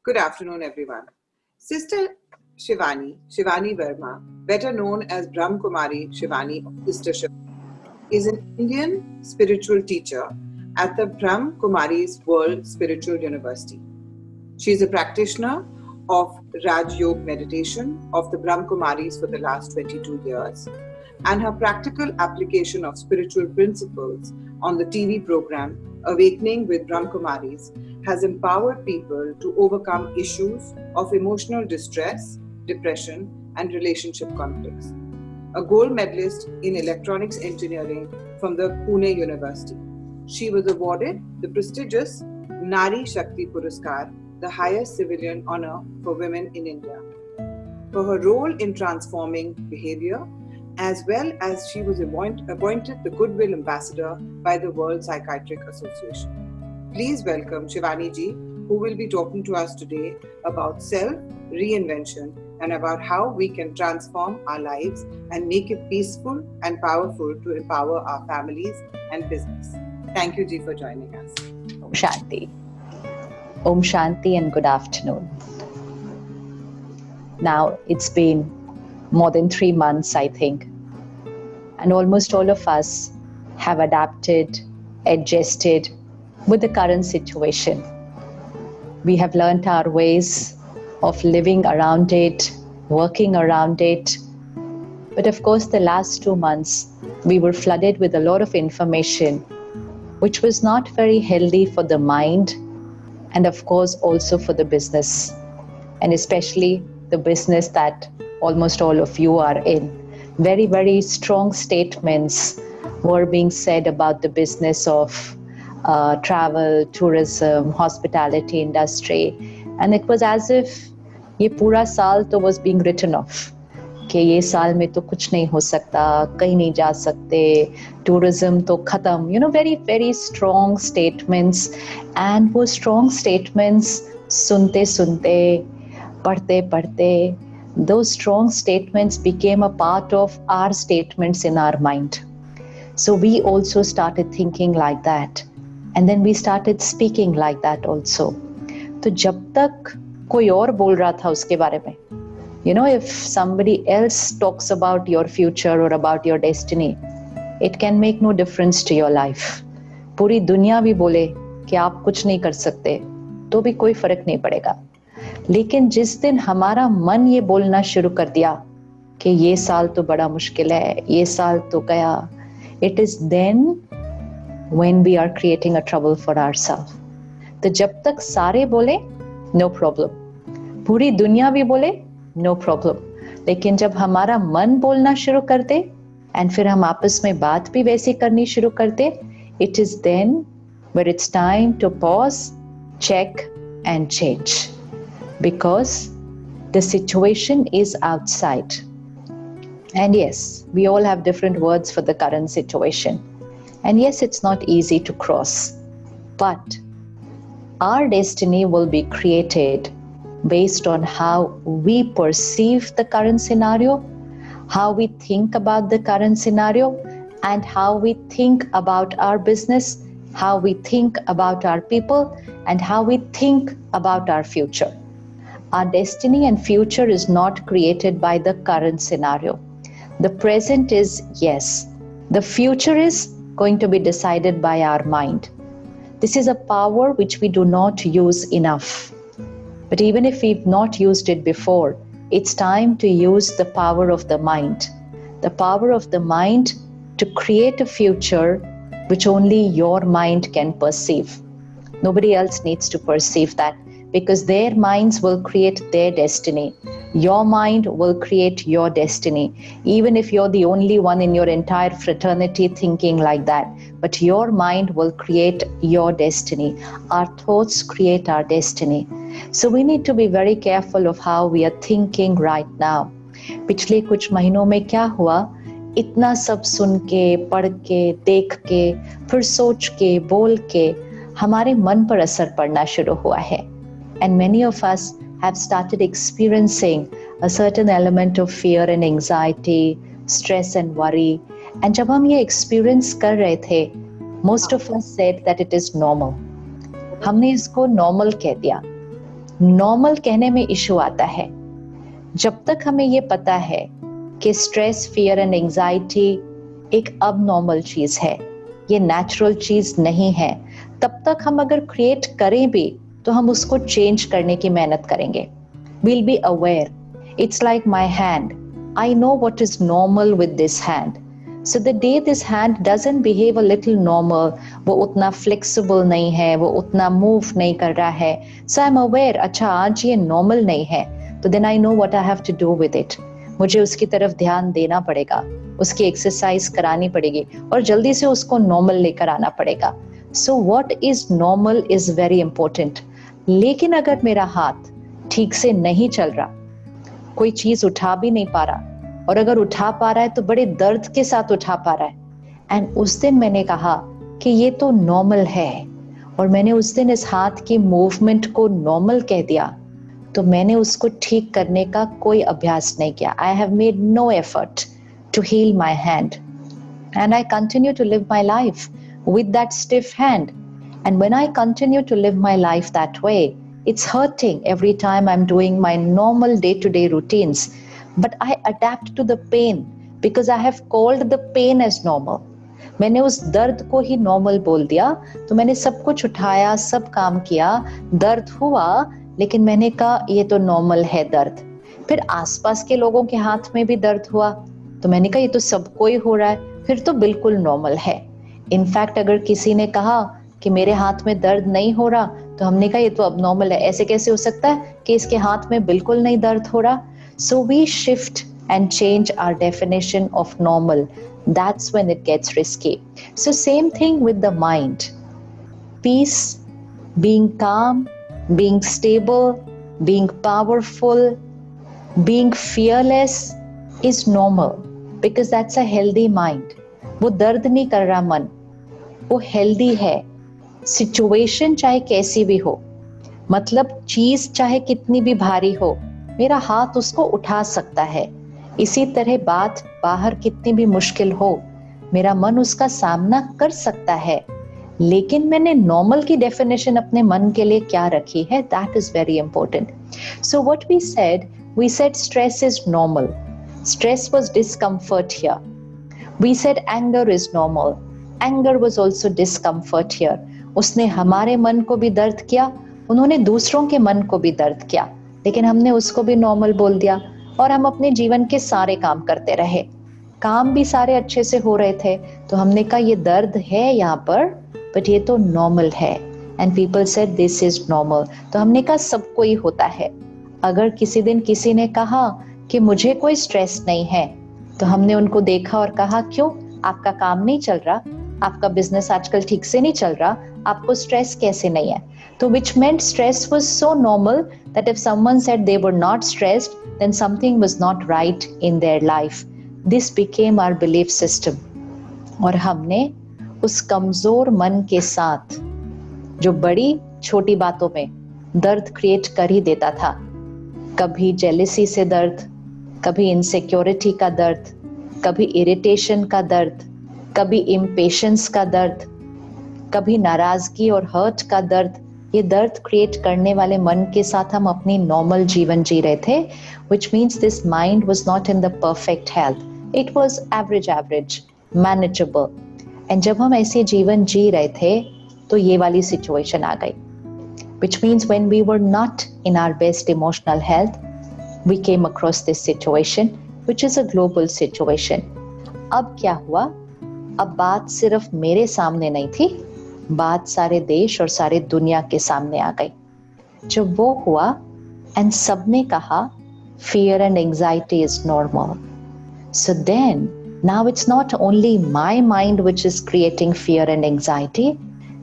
Good afternoon, everyone. Sister Shivani Verma, better known as Brahm Kumari Shivani, Sister Shivani, is an Indian spiritual teacher at the Brahm Kumaris World Spiritual University. She is a practitioner of Raj Yoga meditation of the Brahm Kumaris for the last 22 years, and her practical application of spiritual principles on the TV program Awakening with Brahm Kumaris has empowered people to overcome issues of emotional distress, depression, and relationship conflicts. A gold medalist in electronics engineering from the Pune University, she was awarded the prestigious Nari Shakti Puraskar, the highest civilian honor for women in India, for her role in transforming behavior, as well as she was appointed the Goodwill Ambassador by the World Psychiatric Association. Please welcome Shivani ji, who will be talking to us today about self-reinvention and about how we can transform our lives and make it peaceful and powerful to empower our families and business. Thank you ji for joining us. Om Shanti. Om Shanti and good afternoon. Now it's been more than 3 months, I think, and almost all of us have adapted, adjusted with the current situation. We have learnt our ways of living around it, working around it. But of course, the last 2 months, we were flooded with a lot of information, which was not very healthy for the mind, and of course, also for the business, and especially the business that almost all of you are in. Very, very strong statements were being said about the business of travel, tourism, hospitality industry. And it was as if ये पूरा साल तो was being written off. कि ये साल में तो कुछ नहीं हो सकता, कहीं नहीं जा सकते, tourism तो खत्म. Very, very strong statements. And वो strong statements सुनते सुनते, पढ़ते पढ़ते, those strong statements became a part of our statements in our mind. So we also started thinking like that. And then we started speaking like that also. तो जब तक कोई और बोल रहा था उसके बारे में, if somebody else talks about your future or about your destiny, it can make no difference to your life. पूरी दुनिया भी बोले कि आप कुछ नहीं कर सकते, तो भी कोई फर्क नहीं पड़ेगा. लेकिन जिस दिन हमारा मन ये बोलना शुरू कर दिया कि ये साल तो बड़ा मुश्किल है, ये साल तो गया, it is then when we are creating a trouble for ourselves. तो जब तक सारे बोले, no problem. पूरी दुनिया भी बोले, no problem. लेकिन जब हमारा मन बोलना शुरू करते, and फिर हम आपस में बात भी वैसी करनी शुरू करते, it is then where it's time to pause, check and change. Because the situation is outside. And yes, we all have different words for the current situation. And yes, it's not easy to cross. But our destiny will be created based on how we perceive the current scenario, how we think about the current scenario, and how we think about our business, how we think about our people, and how we think about our future. Our destiny and future is not created by the current scenario. The present is yes. The future is going to be decided by our mind. This is a power which we do not use enough. But even if we've not used it before, it's time to use the power of the mind. The power of the mind to create a future which only your mind can perceive. Nobody else needs to perceive that, because their minds will create their destiny. Your mind will create your destiny, even if you're the only one in your entire fraternity thinking like that. But your mind will create your destiny. Our thoughts create our destiny. So we need to be very careful of how we are thinking right now. पिछले कुछ महीनों में क्या हुआ, इतना सब सुन के, पढ़ के, देख के, फिर सोच के, बोल के, हमारे मन पर असर पड़ना शुरू हुआ है. And many of us have started experiencing a certain element of fear and anxiety, stress and worry. And जब हम ये experience कर रहे थे, most of us said that it is normal. हमने इसको normal कह दिया. नॉर्मल कहने में इशू आता है। जब तक हमें ये पता है कि स्ट्रेस, फियर एंड एंजाइटी एक अब नॉर्मल चीज है, ये नेचुरल चीज नहीं है, तब तक हम अगर क्रिएट करें भी तो हम उसको चेंज करने की मेहनत करेंगे। We'll be aware. It's like my hand. I know what is normal with this hand. So the day this hand doesn't behave a little normal, वो उतना flexible नहीं है, वो उतना move नहीं कर रहा है, so I'm aware, अच्छा आज ये normal नहीं है, तो then I know what I have to do with it. मुझे उसकी तरफ ध्यान देना पड़ेगा, उसकी एक्सरसाइज करानी पड़ेगी और जल्दी से उसको नॉर्मल लेकर आना पड़ेगा। So what is normal is very important. लेकिन अगर मेरा हाथ ठीक से नहीं चल रहा, कोई चीज उठा भी नहीं पा रहा, और अगर उठा पा रहा है तो बड़े दर्द के साथ उठा पा रहा है, एंड उस दिन मैंने कहा कि ये तो नॉर्मल है, और मैंने उस दिन इस हाथ की मूवमेंट को नॉर्मल कह दिया, तो मैंने उसको ठीक करने का कोई अभ्यास नहीं किया। I have made no effort to heal my hand, and I continue to live my life with that stiff hand. And when I continue to live my life that way, it's hurting every time I'm doing my normal day-to-day routines. But I adapt to the pain because I have called the pain as normal. मैंने उस दर्द को ही normal बोल दिया, तो मैंने सब कुछ उठाया, सब काम किया, दर्द हुआ, लेकिन मैंने कहा ये तो नॉर्मल है दर्द। फिर आसपास के लोगों के हाथ में भी दर्द हुआ, तो मैंने कहा ये तो सबको ही हो रहा है, फिर तो बिल्कुल नॉर्मल है। इनफैक्ट अगर किसी ने कहा कि मेरे हाथ में दर्द नहीं हो रहा, तो हमने कहा ये तो अब नॉर्मल है, ऐसे कैसे हो सकता है कि इसके हाथ में बिल्कुल नहीं दर्द हो रहा। So we shift and change our definition of normal. That's when it gets risky. So same thing with the mind. Peace, being calm, being stable, being powerful, being fearless is normal because that's a healthy mind. वो दर्द नहीं कर रहा मन, वो healthy है। Situation चाहे कैसी भी हो, मतलब चीज चाहे कितनी भी भारी हो, मेरा हाथ उसको उठा सकता है। इसी तरह बात बाहर कितनी भी मुश्किल हो, मेरा मन उसका सामना कर सकता है। लेकिन मैंने नॉर्मल की डेफिनेशन अपने मन के लिए क्या रखी है, that is very important. So what we said stress is normal. Stress was discomfort here. We said anger is normal. Anger was also discomfort here. उसने हमारे मन को भी दर्द किया, उन्होंने दूसरों के मन को भी दर्द किया, लेकिन हमने उसको भी नॉर्मल बोल दिया और हम अपने जीवन के सारे काम करते रहे। काम भी सारे अच्छे से हो रहे थे, तो हमने कहा ये दर्द है यहाँ पर, बट ये तो नॉर्मल है। And people said this is normal. तो हमने कहा सबको ही होता है। अगर किसी दिन किसी ने कहा कि मुझे कोई स्ट्रेस नहीं है, तो हमने उनको देखा और कहा क्यों, आपका काम नहीं चल रहा, आपका बिजनेस आजकल ठीक से नहीं चल रहा, आपको स्ट्रेस कैसे नहीं है। तो which meant stress was so normal that if someone said they were not stressed, then something was not right in their life. This became our belief system. और हमने उस कमजोर मन के साथ, जो बड़ी छोटी बातों में दर्द क्रिएट कर ही देता था, कभी जेलिसी से दर्द, कभी इनसिक्योरिटी का दर्द, कभी इरिटेशन का दर्द, कभी इम्पेशंस का दर्द, कभी नाराजगी और हर्ट का दर्द, ये दर्द क्रिएट करने वाले मन के साथ हम अपनी नॉर्मल जीवन जी रहे थे, which means this mind was not in the perfect health. It was average, manageable. And जब हम ऐसे जीवन जी रहे थे, तो ये वाली सिचुएशन आ गई, which means when we were not in our best emotional health, we came across this situation, which is a global situation. अब क्या हुआ, अब बात सिर्फ मेरे सामने नहीं थी, बात सारे देश और सारे दुनिया के सामने आ गई। जब वो हुआ एंड सबने कहा fear and anxiety is normal. So then, now it's not only my mind which is creating fear and anxiety,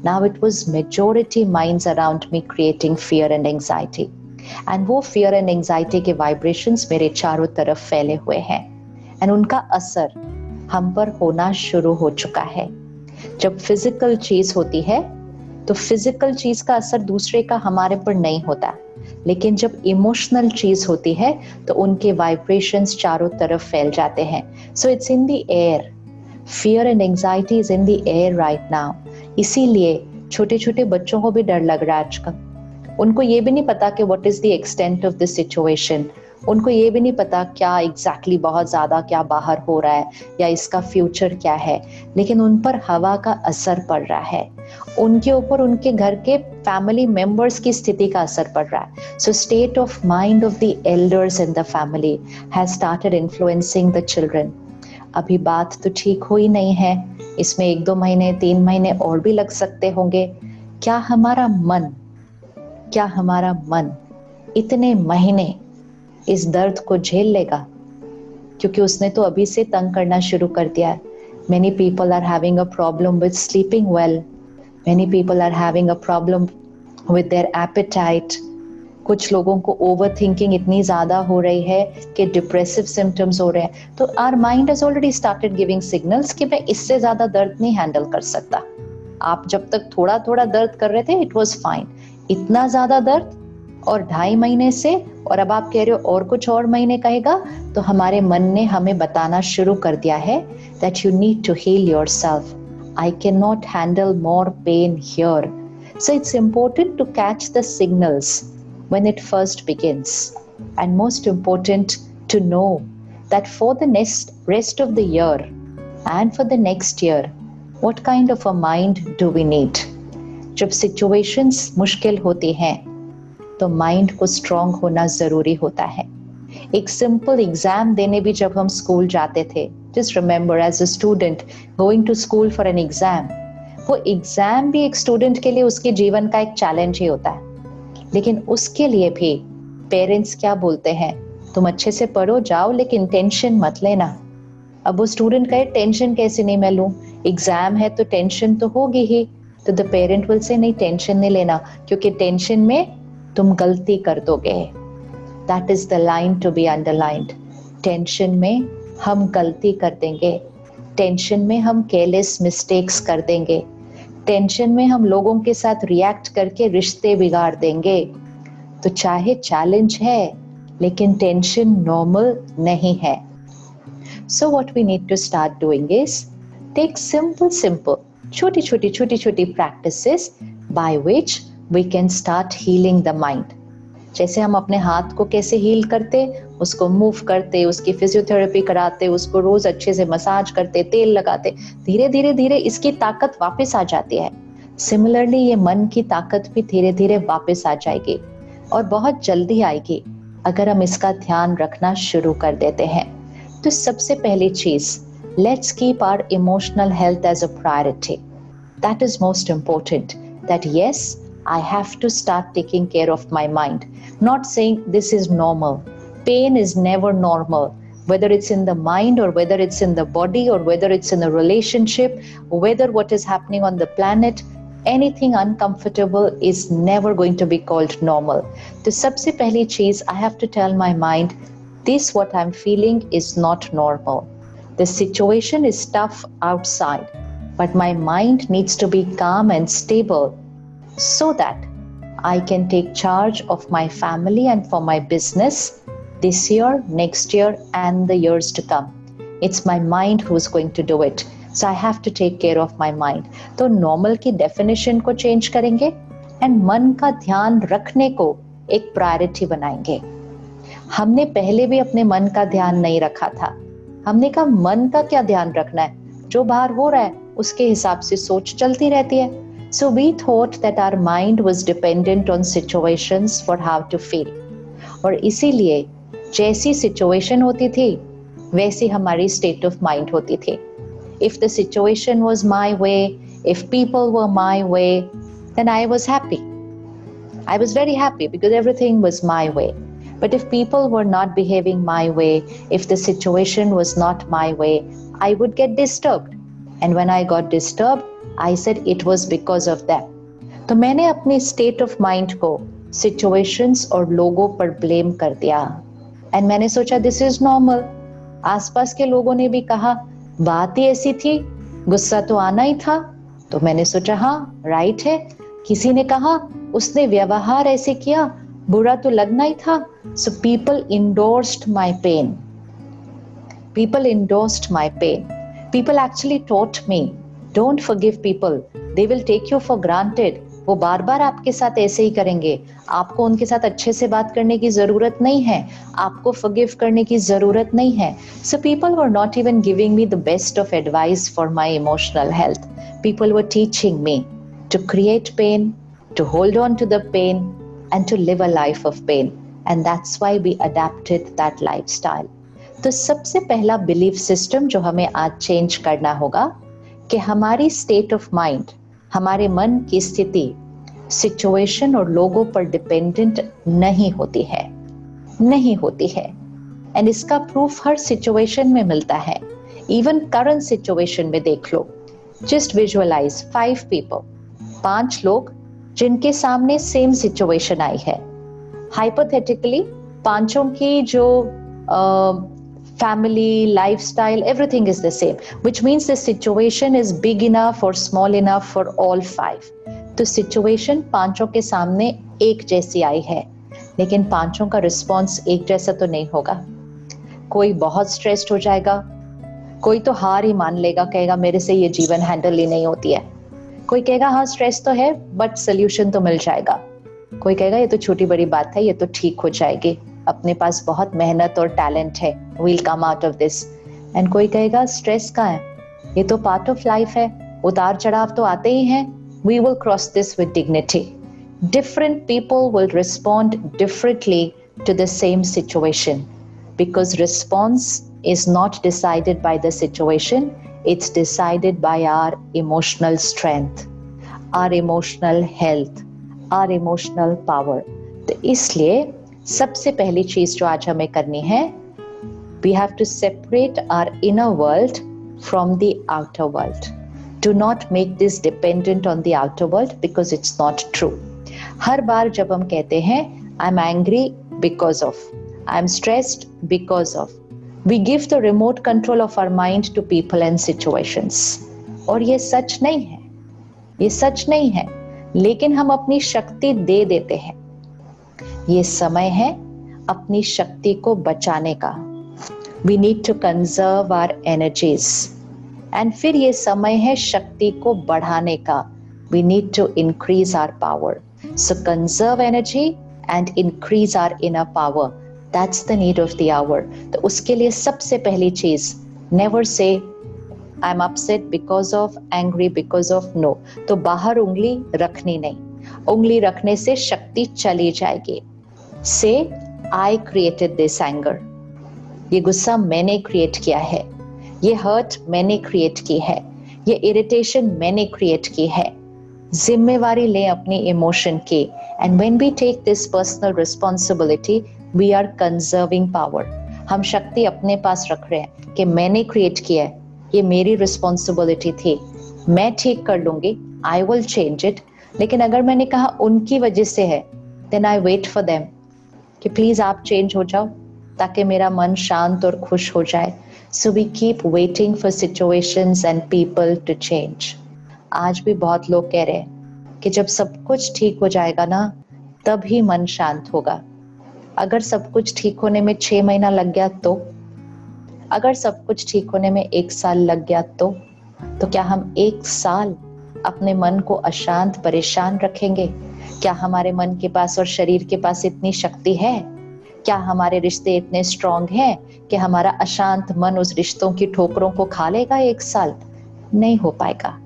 now it was majority minds around me creating fear and anxiety. And वो fear and anxiety के vibrations मेरे चारों तरफ फैले हुए हैं, and उनका असर हम पर होना शुरू हो चुका है। जब फिजिकल चीज होती है, तो फिजिकल चीज का असर दूसरे का हमारे पर नहीं होता, लेकिन जब इमोशनल चीज होती है, तो उनके वाइब्रेशंस चारों तरफ फैल जाते हैं। So it's in the air, fear and anxiety is in the air right now. इसीलिए छोटे छोटे बच्चों को भी डर लग रहा है आजकल। उनको ये भी नहीं पता कि what is the extent of the situation, उनको ये भी नहीं पता क्या एग्जैक्टली बहुत ज़्यादा क्या बाहर हो रहा है या इसका फ्यूचर क्या है, लेकिन उन पर हवा का असर पड़ रहा है, उनके ऊपर उनके घर के फैमिली मेंबर्स की स्थिति का असर पड़ रहा है. So state of mind of the elders in the family has started influencing the children. अभी बात तो ठीक हुई नहीं है, इसमें 1-2 महीने 3 महीने और भी लग सकते होंगे. क्या हमारा मन इतने महीने इस दर्द को झेल लेगा? क्योंकि उसने तो अभी से तंग करना शुरू कर दिया है. Many people are having a problem with sleeping well. Many people are having a problem with their appetite. कुछ लोगों को ओवर थिंकिंग इतनी ज़्यादा हो रही है कि डिप्रेसिव सिम्टम्स हो रहे हैं. तो our mind has already started giving signals कि मैं इससे ज़्यादा दर्द नहीं हैंडल कर सकता. आप जब तक थोड़ा थोड़ा दर्द कर रहे थे इट वॉज फाइन, इतना ज़्यादा दर्द और 2.5 महीने से, और अब आप कह रहे हो और कुछ और महीने कहेगा, तो हमारे मन ने हमें बताना शुरू कर दिया है that you need to heal yourself. I cannot handle more pain here. So it's important to catch the signals when it first begins. And most important to know that for the rest of the year and for the next year, what kind of a mind do we need? जब situations मुश्किल होती हैं तो mind को strong होना जरूरी होता है. एक सिंपल एग्जाम देने भी जब हम स्कूल जाते थे, just remember as a student going to school for an exam, वो एग्जाम भी एक स्टूडेंट के लिए उसके जीवन का एक चैलेंज ही होता है. लेकिन उसके लिए भी पेरेंट्स क्या बोलते हैं, तुम अच्छे से पढ़ो जाओ लेकिन टेंशन मत लेना. अब वो स्टूडेंट कहे टेंशन कैसे नहीं मैं लूं, एग्जाम है तो टेंशन तो होगी ही. तो द पेरेंट विल से नहीं, टेंशन नहीं लेना, क्योंकि टेंशन में तुम गलती कर दोगे. That is the line to be underlined. Tension में हम गलती कर देंगे, टेंशन में हम केयरलेस मिस्टेक्स कर देंगे, टेंशन में हम लोगों के साथ रिएक्ट करके रिश्ते बिगाड़ देंगे. तो चाहे चैलेंज है लेकिन टेंशन नॉर्मल नहीं है. So what we need to start doing is take simple छोटी practices by which we can start healing the mind. जैसे हम अपने हाथ को कैसे हील करते, उसको मूव करते, उसकी फिजियोथेरेपी कराते, उसको रोज अच्छे से मसाज करते, तेल लगाते, धीरे धीरे इसकी ताकत वापस आ जाती है. सिमिलरली ये मन की ताकत भी धीरे धीरे वापस आ जाएगी और बहुत जल्दी आएगी अगर हम इसका ध्यान रखना शुरू कर देते हैं. तो सबसे पहली चीज, let's keep our emotional health as a priority. That is most important. That yes, I have to start taking care of my mind. Not saying this is normal. Pain is never normal. Whether it's in the mind or whether it's in the body or whether it's in a relationship, whether what is happening on the planet, anything uncomfortable is never going to be called normal. So सबसे पहली चीज, I have to tell my mind, this what I'm feeling is not normal. The situation is tough outside, but my mind needs to be calm and stable, so that I can take charge of my family and for my business this year, next year and the years to come. It's my mind who's going to do it. So I have to take care of my mind. तो normal की definition को change करेंगे and मन का ध्यान रखने को एक priority बनाएंगे. हमने पहले भी अपने मन का ध्यान नहीं रखा था. हमने कहा मन का क्या ध्यान रखना है, जो बाहर हो रहा है उसके हिसाब से सोच चलती रहती है. So we thought that our mind was dependent on situations for how to feel. और इसीलिए जैसी situation होती थी वैसी हमारी state of mind होती थी. If the situation was my way, if people were my way, then I was happy. I was very happy because everything was my way. But if people were not behaving my way, if the situation was not my way, I would get disturbed. And when I got disturbed, I said it was because of them. तो मैंने अपनी state of mind को situations और लोगों पर blame कर दिया. And मैंने सोचा this is normal. आसपास के लोगों ने भी कहा बात ही ऐसी थी, गुस्सा तो आना ही था. तो मैंने सोचा हाँ right है. किसी ने कहा उसने व्यवहार ऐसे किया, बुरा तो लगना ही था. So people endorsed my pain. People endorsed my pain. People actually taught me, don't forgive people. They will take you for granted. वो बार बार आपके साथ ऐसे ही करेंगे। आपको उनके साथ अच्छे से बात करने की जरूरत नहीं है, आपको फॉरगिव करने की जरूरत नहीं है। So people were not even giving me the best of advice for my emotional health. People were teaching me to create pain, to hold on to the pain, and to live a life of pain. And that's why we adapted that lifestyle. तो सबसे पहला belief system जो हमें आज change करना होगा कि हमारी स्टेट ऑफ माइंड, हमारे मन की स्थिति सिचुएशन और लोगों पर डिपेंडेंट नहीं होती है, नहीं होती है। एंड इसका प्रूफ हर सिचुएशन में मिलता है। इवन करंट सिचुएशन में देख लो, जस्ट विजुअलाइज 5 people, 5 लोग जिनके सामने सेम सिचुएशन आई है। हाइपोथेटिकली पांचों की जो family, lifestyle, everything is the same, which means the situation is big enough or small enough for all 5. तो situation पांचों के सामने एक जैसी आई है, लेकिन पांचों का रिस्पॉन्स एक जैसा तो नहीं होगा। कोई बहुत स्ट्रेस्ड हो जाएगा, कोई तो हार ही मान लेगा, कहेगा मेरे से ये जीवन हैंडल ही नहीं होती है। कोई कहेगा हाँ स्ट्रेस तो है बट सोल्यूशन तो मिल जाएगा। कोई कहेगा ये तो छोटी बड़ी बात है, ये तो ठीक हो जाएगी, अपने पास बहुत मेहनत और टैलेंट है, we'll come out of this. And कोई कहेगा स्ट्रेस का है, ये तो पार्ट ऑफ लाइफ है, उतार चढ़ाव तो आते ही हैं, we will cross this with dignity. Different people will respond differently to the same situation because response is not decided by the situation, it's decided by our emotional strength, our emotional health, our emotional power. तो इसलिए सबसे पहली चीज जो आज हमें करनी है, we have to separate our inner world from the outer world. Do not make this dependent on the outer world because it's not true. हर बार जब हम कहते हैं I'm angry because of, I'm stressed because of, we give the remote control of our mind to people and situations. और ये सच नहीं है, ये सच नहीं है, लेकिन हम अपनी शक्ति दे देते हैं। ये समय है अपनी शक्ति को बचाने का। We need to conserve our energies. And फिर ये समय है शक्ति को बढ़ाने का। We need to increase our power. So conserve energy and increase our inner power. That's the need of the hour. तो उसके लिए सबसे पहली चीज, never say I'm upset because of, angry because of, no. तो बाहर उंगली रखनी नहीं, उंगली रखने से शक्ति चली जाएगी। Say I created this anger. ये गुस्सा मैंने क्रिएट किया है, ये हर्ट मैंने क्रिएट की है, ये इरिटेशन मैंने क्रिएट की है। जिम्मेवारी लें अपनी इमोशन की। And when we take this personal responsibility, we are conserving power. हम शक्ति अपने पास रख रहे हैं कि मैंने क्रिएट किया है, ये मेरी रिस्पॉन्सिबिलिटी थी, मैं ठीक कर लूंगी, आई विल चेंज इट। लेकिन अगर मैंने कहा उनकी वजह से है, then I wait for them कि प्लीज आप चेंज हो जाओ ताकि मेरा मन शांत और खुश हो जाए। So we keep waiting for situations and people to change. आज भी बहुत लोग कह रहे हैं कि जब सब कुछ ठीक हो जाएगा ना, तब ही मन शांत होगा। अगर सब कुछ ठीक होने में 6 महीना लग गया तो, अगर सब कुछ ठीक होने में 1 साल लग गया तो क्या हम 1 साल अपने मन को अशांत परेशान रखेंगे? क्या हमारे मन के पास और शरीर के पास इतनी शक्ति है? क्या हमारे रिश्ते इतने स्ट्रॉन्ग हैं कि हमारा अशांत मन उस रिश्तों की ठोकरों को खा लेगा 1 साल? नहीं हो पाएगा।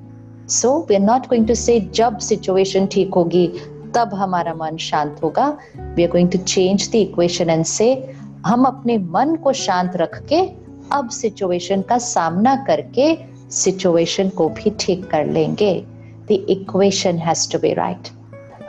So we are not going to say जब सिचुएशन ठीक होगी तब हमारा मन शांत होगा। We are going to change the equation and say हम अपने मन को शांत रख के अब सिचुएशन का सामना करके सिचुएशन को भी ठीक कर लेंगे। The equation has to be right.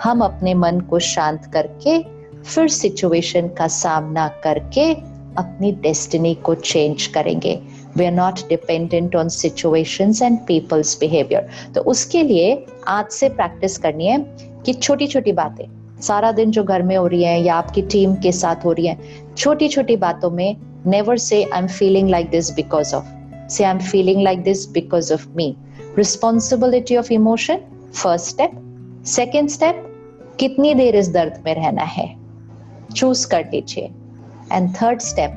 हम अपने मन को शांत करके फिर सिचुएशन का सामना करके अपनी डेस्टिनी को चेंज करेंगे। We are not dependent on situations and people's behaviour. तो उसके लिए आज से प्रैक्टिस करनी है कि छोटी छोटी बातें सारा दिन जो घर में हो रही है या आपकी टीम के साथ हो रही है, छोटी छोटी बातों में never say I am feeling like this because of, say I am feeling like this because of me. Responsibility of emotion first step. Second step, कितनी देर इस दर्द में रहना है, चूज कर लीजिए। एंड थर्ड स्टेप,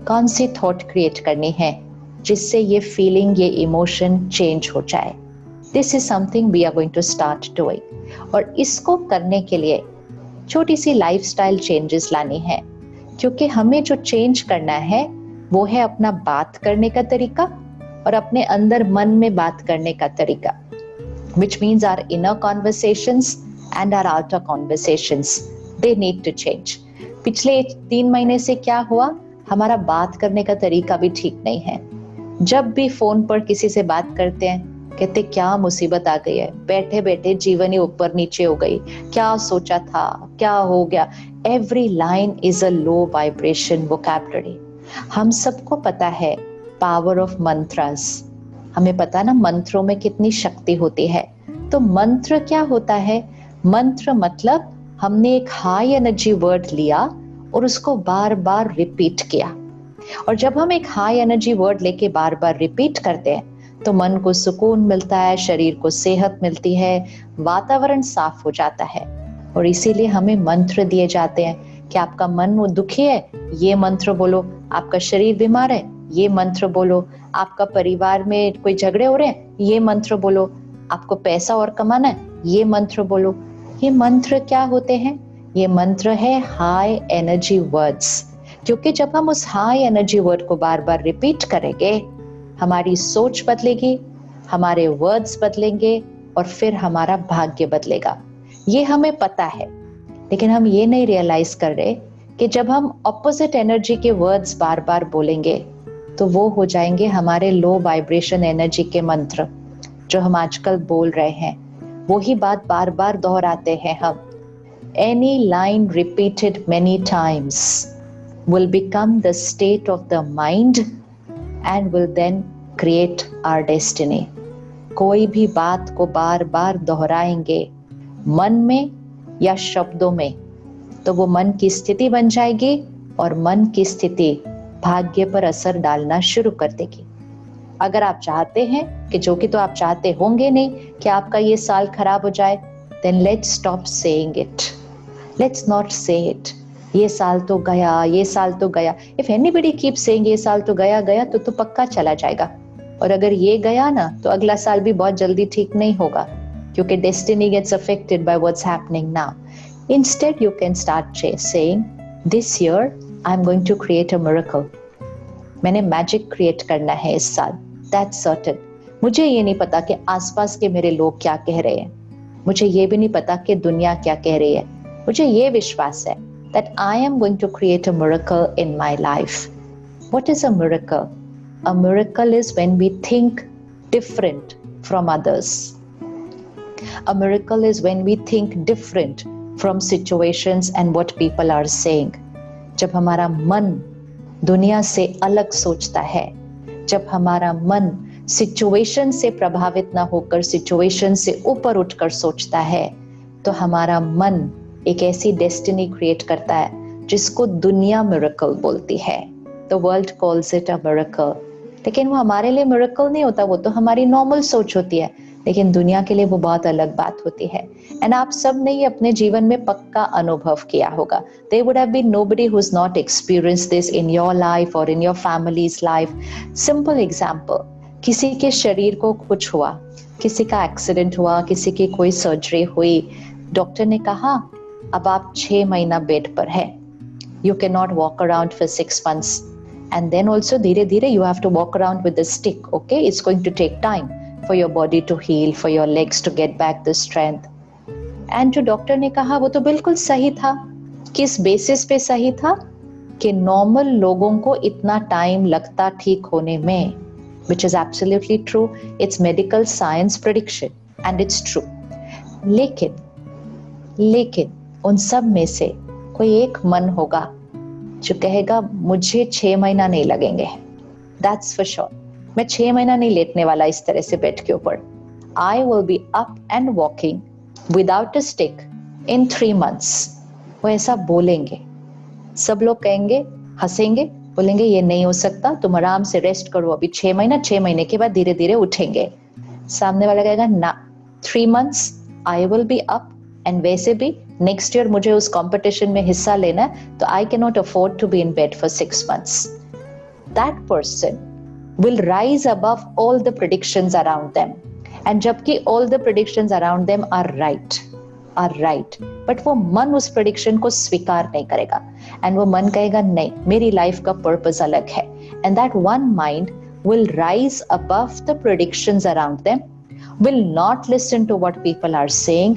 कौन सी थॉट क्रिएट करनी है जिससे ये फीलिंग, ये इमोशन चेंज हो जाए। This is something we are going to start doing. और इसको करने के लिए छोटी सी लाइफस्टाइल चेंजेस लानी है, क्योंकि हमें जो चेंज करना है वो है अपना बात करने का तरीका और अपने अंदर मन में बात करने का तरीका, which means our inner conversations and our outer conversations, they need to change. पिछले 3 महीने से क्या हुआ, हमारा बात करने का तरीका भी ठीक नहीं है। जब भी फोन पर किसी से बात करते हैं, कहते क्या मुसीबत आ गई है, बैठे बैठे जीवन ही ऊपर नीचे हो गई, क्या सोचा था, क्या हो गया। Every line is a low vibration vocabulary. हम सबको पता है पावर ऑफ मंत्रास, हमें पता ना मंत्रों में कितनी शक्ति होती है। तो मंत्र क्या होता है, मंत्र मतलब हमने एक हाई एनर्जी वर्ड लिया और उसको बार बार रिपीट किया। और जब हम एक हाई एनर्जी वर्ड लेके बार बार रिपीट करते हैं तो मन को सुकून मिलता है, शरीर को सेहत मिलती है, वातावरण साफ हो जाता है। और इसीलिए हमें मंत्र दिए जाते हैं कि आपका मन वो दुखी है, ये मंत्र बोलो, आपका शरीर बीमार है, ये मंत्र बोलो, आपका परिवार में कोई झगड़े हो रहे हैं, ये मंत्र बोलो, आपको पैसा और कमाना है, ये मंत्र बोलो। ये मंत्र क्या होते हैं, ये मंत्र है हाई एनर्जी वर्ड्स। क्योंकि जब हम उस हाई एनर्जी वर्ड को बार बार रिपीट करेंगे, हमारी सोच बदलेगी, हमारे वर्ड्स बदलेंगे और फिर हमारा भाग्य बदलेगा। ये हमें पता है, लेकिन हम ये नहीं रियलाइज कर रहे कि जब हम ऑपोजिट एनर्जी के वर्ड्स बार बार बोलेंगे तो वो हो जाएंगे हमारे लो वाइब्रेशन एनर्जी के मंत्र जो हम आजकल बोल रहे हैं। वही बात बार बार दोहराते हैं हम। Any line repeated many times will become the state of the mind and will then create our destiny. कोई भी बात को बार बार दोहराएंगे मन में या शब्दों में तो वो मन की स्थिति बन जाएगी और मन की स्थिति भाग्य पर असर डालना शुरू कर देगी। अगर आप चाहते हैं कि, जो कि तो आप चाहते होंगे नहीं, कि आपका ये साल खराब हो जाए, then let's stop saying it. Let's not say it. ये साल तो गया, ये साल तो गया। If anybody keeps saying ये साल तो गया गया तो पक्का चला जाएगा। और अगर ये गया ना तो अगला साल भी बहुत जल्दी ठीक नहीं होगा, क्योंकि destiny gets affected by what's happening now. Instead, you can start saying, this year I'm going to create a miracle. मैंने मैजिक क्रिएट करना है इस साल, that's certain. मुझे ये नहीं पता कि आसपास के मेरे लोग क्या कह रहे हैं, मुझे ये भी नहीं पता कि दुनिया क्या कह रही है। मुझे ये विश्वास है that I am going to create a miracle in my life. What is a miracle? A miracle is when we think different from others. A miracle is when we think different from situations and what people are saying. जब हमारा मन दुनिया से अलग सोचता है, जब हमारा मन सिचुएशन से प्रभावित ना होकर सिचुएशन से ऊपर उठकर सोचता है, तो हमारा मन एक ऐसी डेस्टिनी क्रिएट करता है जिसको दुनिया मिरेकल बोलती है। The world calls it a miracle, लेकिन वो हमारे लिए मिरेकल नहीं होता, वो तो हमारी नॉर्मल सोच होती है, लेकिन दुनिया के लिए वो बहुत अलग बात होती है। एंड आप सब ने ये अपने जीवन में पक्का अनुभव किया होगा। There would have been nobody who's not experienced this in your life or in your family's life. Simple example, किसी के शरीर को कुछ हुआ, किसी का एक्सीडेंट हुआ, किसी की कोई सर्जरी हुई, डॉक्टर ने कहा अब आप 6 महीना बेड पर है, you cannot walk around for 6 months, and then also धीरे धीरे you have to walk around with a stick. Okay, it's going to take time for your body to heal, for your legs to get back the strength. And जो doctor ने कहा वो तो बिल्कुल सही था। किस बेसिस पे सही था? कि नॉर्मल लोगों को इतना टाइम लगता ठीक होने में, which is absolutely true. It's medical science prediction and it's true. लेकिन उन सब में से कोई एक मन होगा जो कहेगा मुझे 6 महीना नहीं लगेंगे, That's for sure. मैं 6 महीना नहीं लेटने वाला इस तरह से बेड के ऊपर। I will be up and walking without a stick in 3 months. वो ऐसा बोलेंगे, सब लोग कहेंगे, हंसेंगे, बोलेंगे ये नहीं हो सकता, तुम आराम से रेस्ट करो अभी 6 महीने के बाद धीरे धीरे उठेंगे। सामने वाला कहेगा ना, 3 months I will be up, and वैसे भी नेक्स्ट ईयर मुझे उस कंपटीशन में हिस्सा लेना है, तो I can not afford to be in bed for 6 months. That person will rise above all the predictions around them and जबकि all the predictions around them are right, but वो मन उस प्रेडिक्शन को स्वीकार नहीं करेगा एंड वो मन कहेगा नहीं, मेरी लाइफ का पर्पस अलग है. And that one mind will rise above the predictions around them, will not listen to what people are saying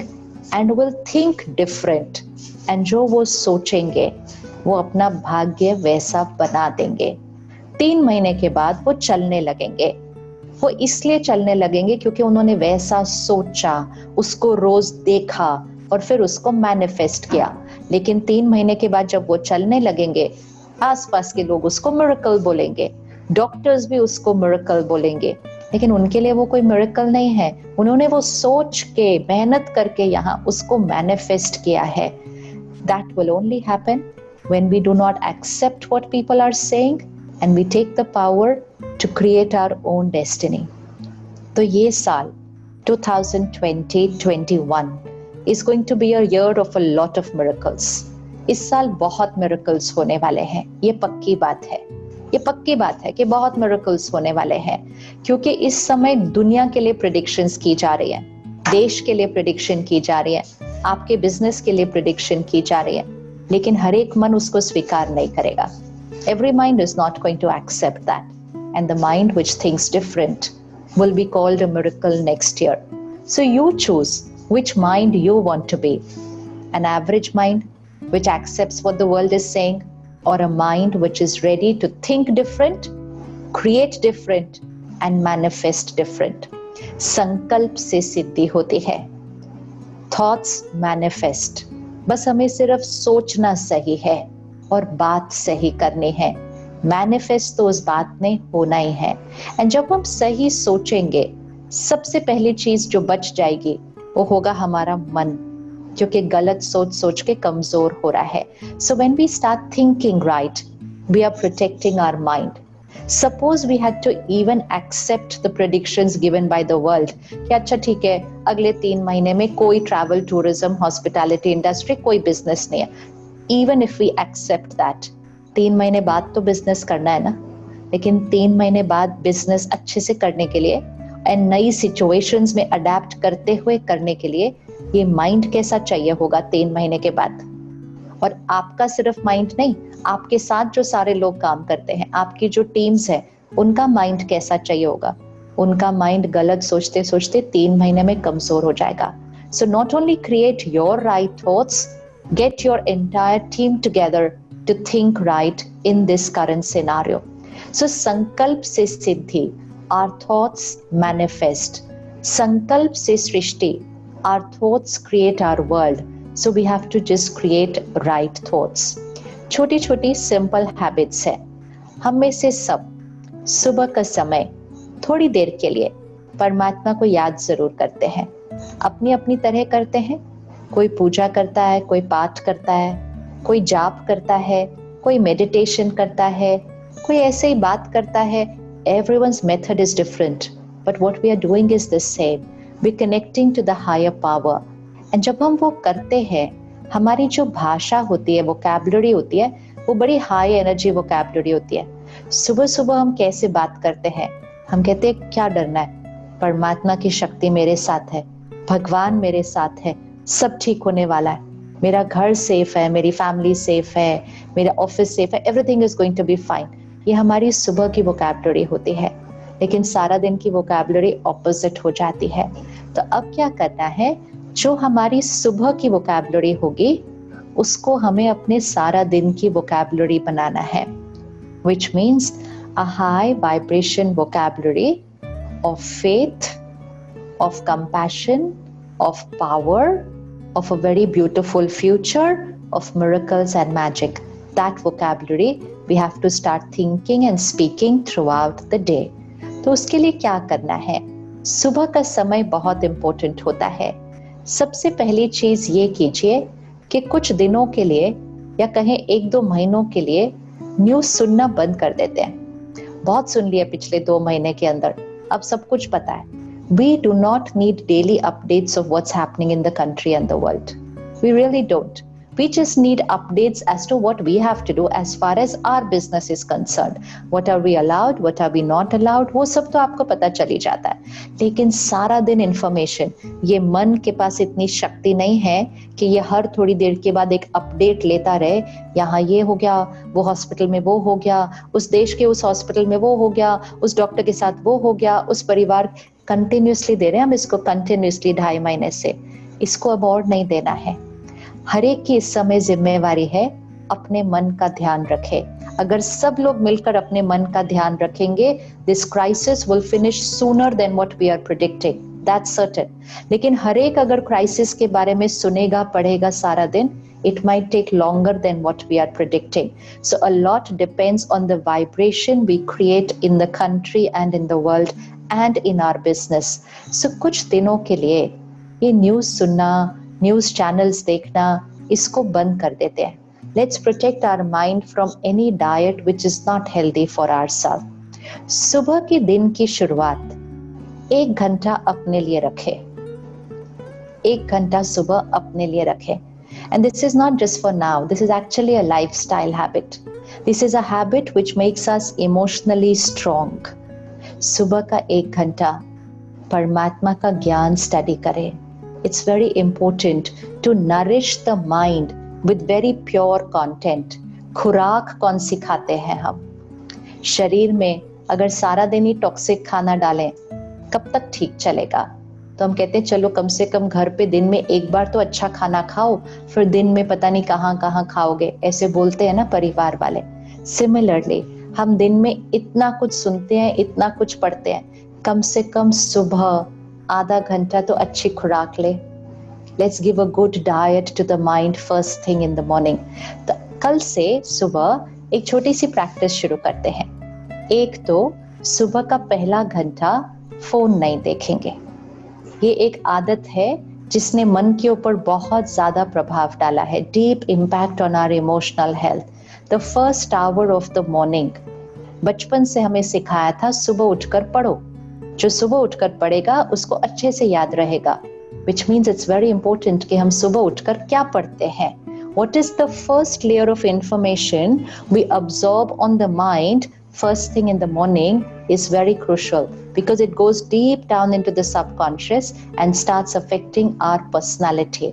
and will think different. And जो वो सोचेंगे वो अपना भाग्य वैसा बना देंगे. 3 महीने के बाद वो चलने लगेंगे. वो इसलिए चलने लगेंगे क्योंकि उन्होंने वैसा सोचा, उसको रोज देखा और फिर उसको मैनिफेस्ट किया. लेकिन 3 महीने के बाद जब वो चलने लगेंगे, आसपास के लोग उसको मिरेकल बोलेंगे, डॉक्टर्स भी उसको मिरेकल बोलेंगे, लेकिन उनके लिए वो कोई मिरेकल नहीं है. उन्होंने वो सोच के मेहनत करके यहाँ उसको मैनिफेस्ट किया है. That will only happen when we do not accept what people are saying and we take the power to create our own destiny. तो ये साल 2020-21 is going to be a year of a lot of miracles. इस साल बहुत miracles होने वाले हैं. ये पक्की बात है. ये पक्की बात है कि बहुत मिरेकल्स होने वाले हैं, क्योंकि इस समय दुनिया के लिए प्रेडिक्शंस की जा रही है, देश के लिए प्रेडिक्शन की जा रही है, आपके बिजनेस के लिए प्रेडिक्शन की जा रही है, लेकिन हर एक मन उसको स्वीकार नहीं करेगा. Every mind is not going to accept that, and the mind which thinks different will be called a miracle next year. So you choose which mind you want to be, an average mind which accepts what the world is saying, or a mind which is ready to think different, create different and manifest different. संकल्प से सिद्धि होती है. Thoughts manifest. बस हमें सिर्फ सोचना सही है और बात सही करनी है. Manifest तो उस बात ने होना ही है. एंड जब हम सही सोचेंगे, सबसे पहली चीज जो बच जाएगी वो होगा हमारा मन, क्योंकि गलत सोच सोच के कमजोर हो रहा है. So when we start thinking right, we are protecting our mind. Suppose we had to even accept the predictions given by the world कि अच्छा ठीक है, अगले 3 महीने में कोई ट्रैवल, टूरिज्म, हॉस्पिटैलिटी इंडस्ट्री, कोई बिजनेस नहीं है. Even if we accept that, 3 महीने बाद तो बिजनेस करना है ना, लेकिन 3 महीने बाद बिजनेस अच्छे से करने के लिए एंड नई सिचुएशंस में अडेप्ट करते हुए करने के लिए ये माइंड कैसा चाहिए होगा 3 महीने के बाद. और आपका सिर्फ माइंड नहीं, आपके साथ जो सारे लोग काम करते हैं, आपकी जो टीम्स है, उनका माइंड कैसा चाहिए होगा. उनका माइंड गलत सोचते सोचते 3 महीने में कमजोर हो जाएगा. So not only create your right thoughts, get your entire team together to think right in this current scenario. So संकल्प से सिद्धि, आवर थॉट्स मैनिफेस्ट. संकल्प से सृष्टि, our thoughts create our world, so we have to just create right thoughts. छोटी छोटी simple habits है. हम में से सब सुबह का समय थोड़ी देर के लिए परमात्मा को याद जरूर करते हैं. अपनी अपनी तरह करते हैं. कोई पूजा करता है, कोई पाठ करता है, कोई जाप करता है, कोई मेडिटेशन करता है, कोई ऐसे ही बात करता है. Everyone's method is different, but what we are doing is the same. We're connecting to the higher power. And जब हम वो करते हैं, हमारी जो भाषा होती है, वोकैबुलरी होती है, वो बड़ी हाई एनर्जी वोकैबुलरी होती है. सुबह सुबह हम कैसे बात करते हैं? हम कहते हैं क्या डरना है, परमात्मा की शक्ति मेरे साथ है, भगवान मेरे साथ है, सब ठीक होने वाला है, मेरा घर सेफ है, मेरी फैमिली सेफ है, मेरा ऑफिस सेफ है, everything is going to be fine. ये हमारी सुबह की वोकैबुलरी होती है, लेकिन सारा दिन की वोकैबुलरी ऑपोजिट हो जाती है. तो अब क्या करना है, जो हमारी सुबह की वोकैबुलरी होगी उसको हमें अपने सारा दिन की वोकैबुलरी बनाना है, which means a high vibration vocabulary of faith, of compassion, of power, of a very beautiful future, of miracles and magic. That vocabulary we have to start thinking and speaking throughout the day. तो उसके लिए क्या करना है? सुबह का समय बहुत इंपॉर्टेंट होता है. सबसे पहली चीज ये कीजिए कि कुछ दिनों के लिए या कहें 1-2 महीनों के लिए न्यूज सुनना बंद कर देते हैं. बहुत सुन लिया पिछले 2 महीने के अंदर, अब सब कुछ पता है. We do not need daily updates of what's happening in the country and the world. We really don't. We just need updates as to what we have to do as far as our business is concerned. What are we allowed, what are we not allowed, वो सब तो आपको पता चली जाता है. लेकिन सारा दिन इंफॉर्मेशन, ये मन के पास इतनी शक्ति नहीं है कि ये हर थोड़ी देर के बाद एक अपडेट लेता रहे. यहाँ ये हो गया, वो हॉस्पिटल में वो हो गया, उस देश के उस हॉस्पिटल में वो हो गया, उस डॉक्टर के साथ वो हो गया, उस परिवार. कंटिन्यूसली दे रहे हैं हम इसको, कंटिन्यूसली 2.5 महीने से. इसको अब और नहीं देना है. हर एक की इस समय जिम्मेवारी है अपने मन का ध्यान रखे. अगर सब लोग मिलकर अपने मन का ध्यान रखेंगे, this crisis will finish sooner than what we are predicting, that's certain. लेकिन हर एक अगर क्राइसिस के बारे में सुनेगा पढ़ेगा सारा दिन, it might take longer than what we are predicting. So a lot depends on the vibration we create in the country and in the world and in our business. So कुछ दिनों के लिए ये न्यूज़ सुनना, news channels देखना, इसको बंद कर देते हैं. Let's protect our mind from any diet which is not healthy for ourselves. सुबह के दिन की शुरुआत 1 घंटा अपने लिए रखें. 1 घंटा सुबह अपने लिए रखें. And this is not just for now, this is actually a lifestyle habit. This is a habit which makes us emotionally strong. सुबह का 1 घंटा परमात्मा का ज्ञान स्टडी करें. It's very important to nourish the mind with very pure content. खुराक कौन सी खाते हैं हम? शरीर में अगर सारा दिन ही टॉक्सिक खाना डालें, कब तक ठीक चलेगा? तो हम कहते हैं चलो कम से कम घर पे दिन में एक बार तो अच्छा खाना खाओ, फिर दिन में पता नहीं कहाँ कहाँ खाओगे, ऐसे बोलते हैं ना परिवार वाले. सिमिलरली हम दिन में इतना कुछ सुनते हैं, इतना कुछ पढ़ते हैं, कम से कम सुबह आधा घंटा तो अच्छी खुराक ले. Let's give a good diet to the mind first thing in the morning. तो कल से सुबह एक छोटी सी प्रैक्टिस शुरू करते हैं. एक तो सुबह का पहला घंटा फोन नहीं देखेंगे. ये एक आदत है जिसने मन के ऊपर बहुत ज्यादा प्रभाव डाला है. Deep impact on our emotional health. The first hour of the morning, बचपन से हमें सिखाया था सुबह उठकर पढ़ो. जो सुबह उठकर पढ़ेगा उसको अच्छे से याद रहेगा. Which means it's very important कि हम सुबह उठकर क्या पढ़ते हैं. What is the first layer of information we absorb on the mind first thing in the morning is very crucial because it goes deep down into the subconscious and starts affecting our personality.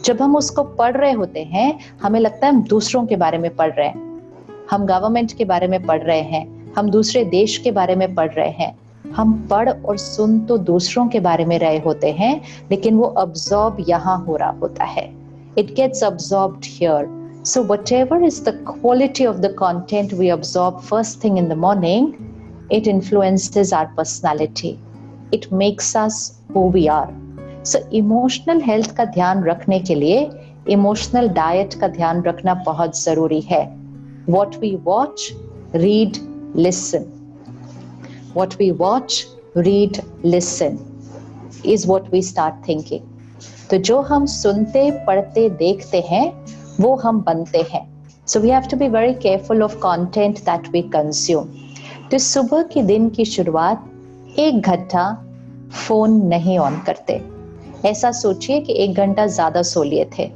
जब हम उसको पढ़ रहे होते हैं, हमें लगता है हम दूसरों के बारे में पढ़ रहे हैं, हम गवर्नमेंट के बारे में पढ़ रहे हैं, हम दूसरे देश के बारे में पढ़ रहे हैं. हम पढ़ और सुन तो दूसरों के बारे में रहे होते हैं, लेकिन वो अब्सॉर्ब यहाँ हो रहा होता है. It gets absorbed here. So whatever is the quality of the content we absorb first thing in the morning, it influences our personality. It makes us who we are. So emotional health का ध्यान रखने के लिए emotional diet का ध्यान रखना बहुत जरूरी है. What we watch, read, listen. What we watch, read, listen is what we start thinking. तो जो हम सुनते, पढ़ते, देखते हैं, वो हम बनते हैं. So we have to be very careful of content that we consume. तो सुबह के दिन की शुरुआत 1 घंटा फोन नहीं ऑन करते. ऐसा सोचिए कि 1 घंटा ज्यादा सो लिए थे,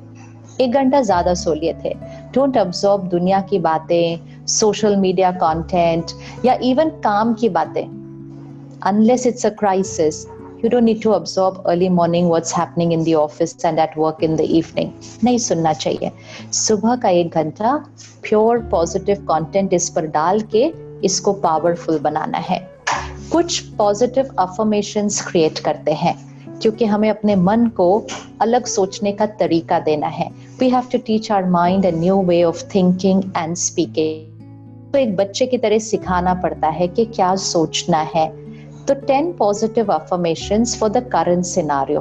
1 घंटा ज्यादा सो लिए थे. डोंट अब्सॉर्ब दुनिया की बातें, सोशल मीडिया कंटेंट या इवन काम की बातें. Unless it's a crisis, you don't need to absorb early morning what's happening in the office and at work in the evening. नहीं सुनना चाहिए. सुबह का 1 घंटा प्योर पॉजिटिव कंटेंट इस पर डाल के इसको पावरफुल बनाना है. कुछ पॉजिटिव अफर्मेशंस क्रिएट करते हैं क्योंकि हमें अपने मन को अलग सोचने का तरीका देना है. We have to teach our mind a new way of thinking and speaking. तो एक बच्चे की तरह सिखाना पड़ता है कि क्या सोचना है. तो 10 positive affirmations for the current scenario,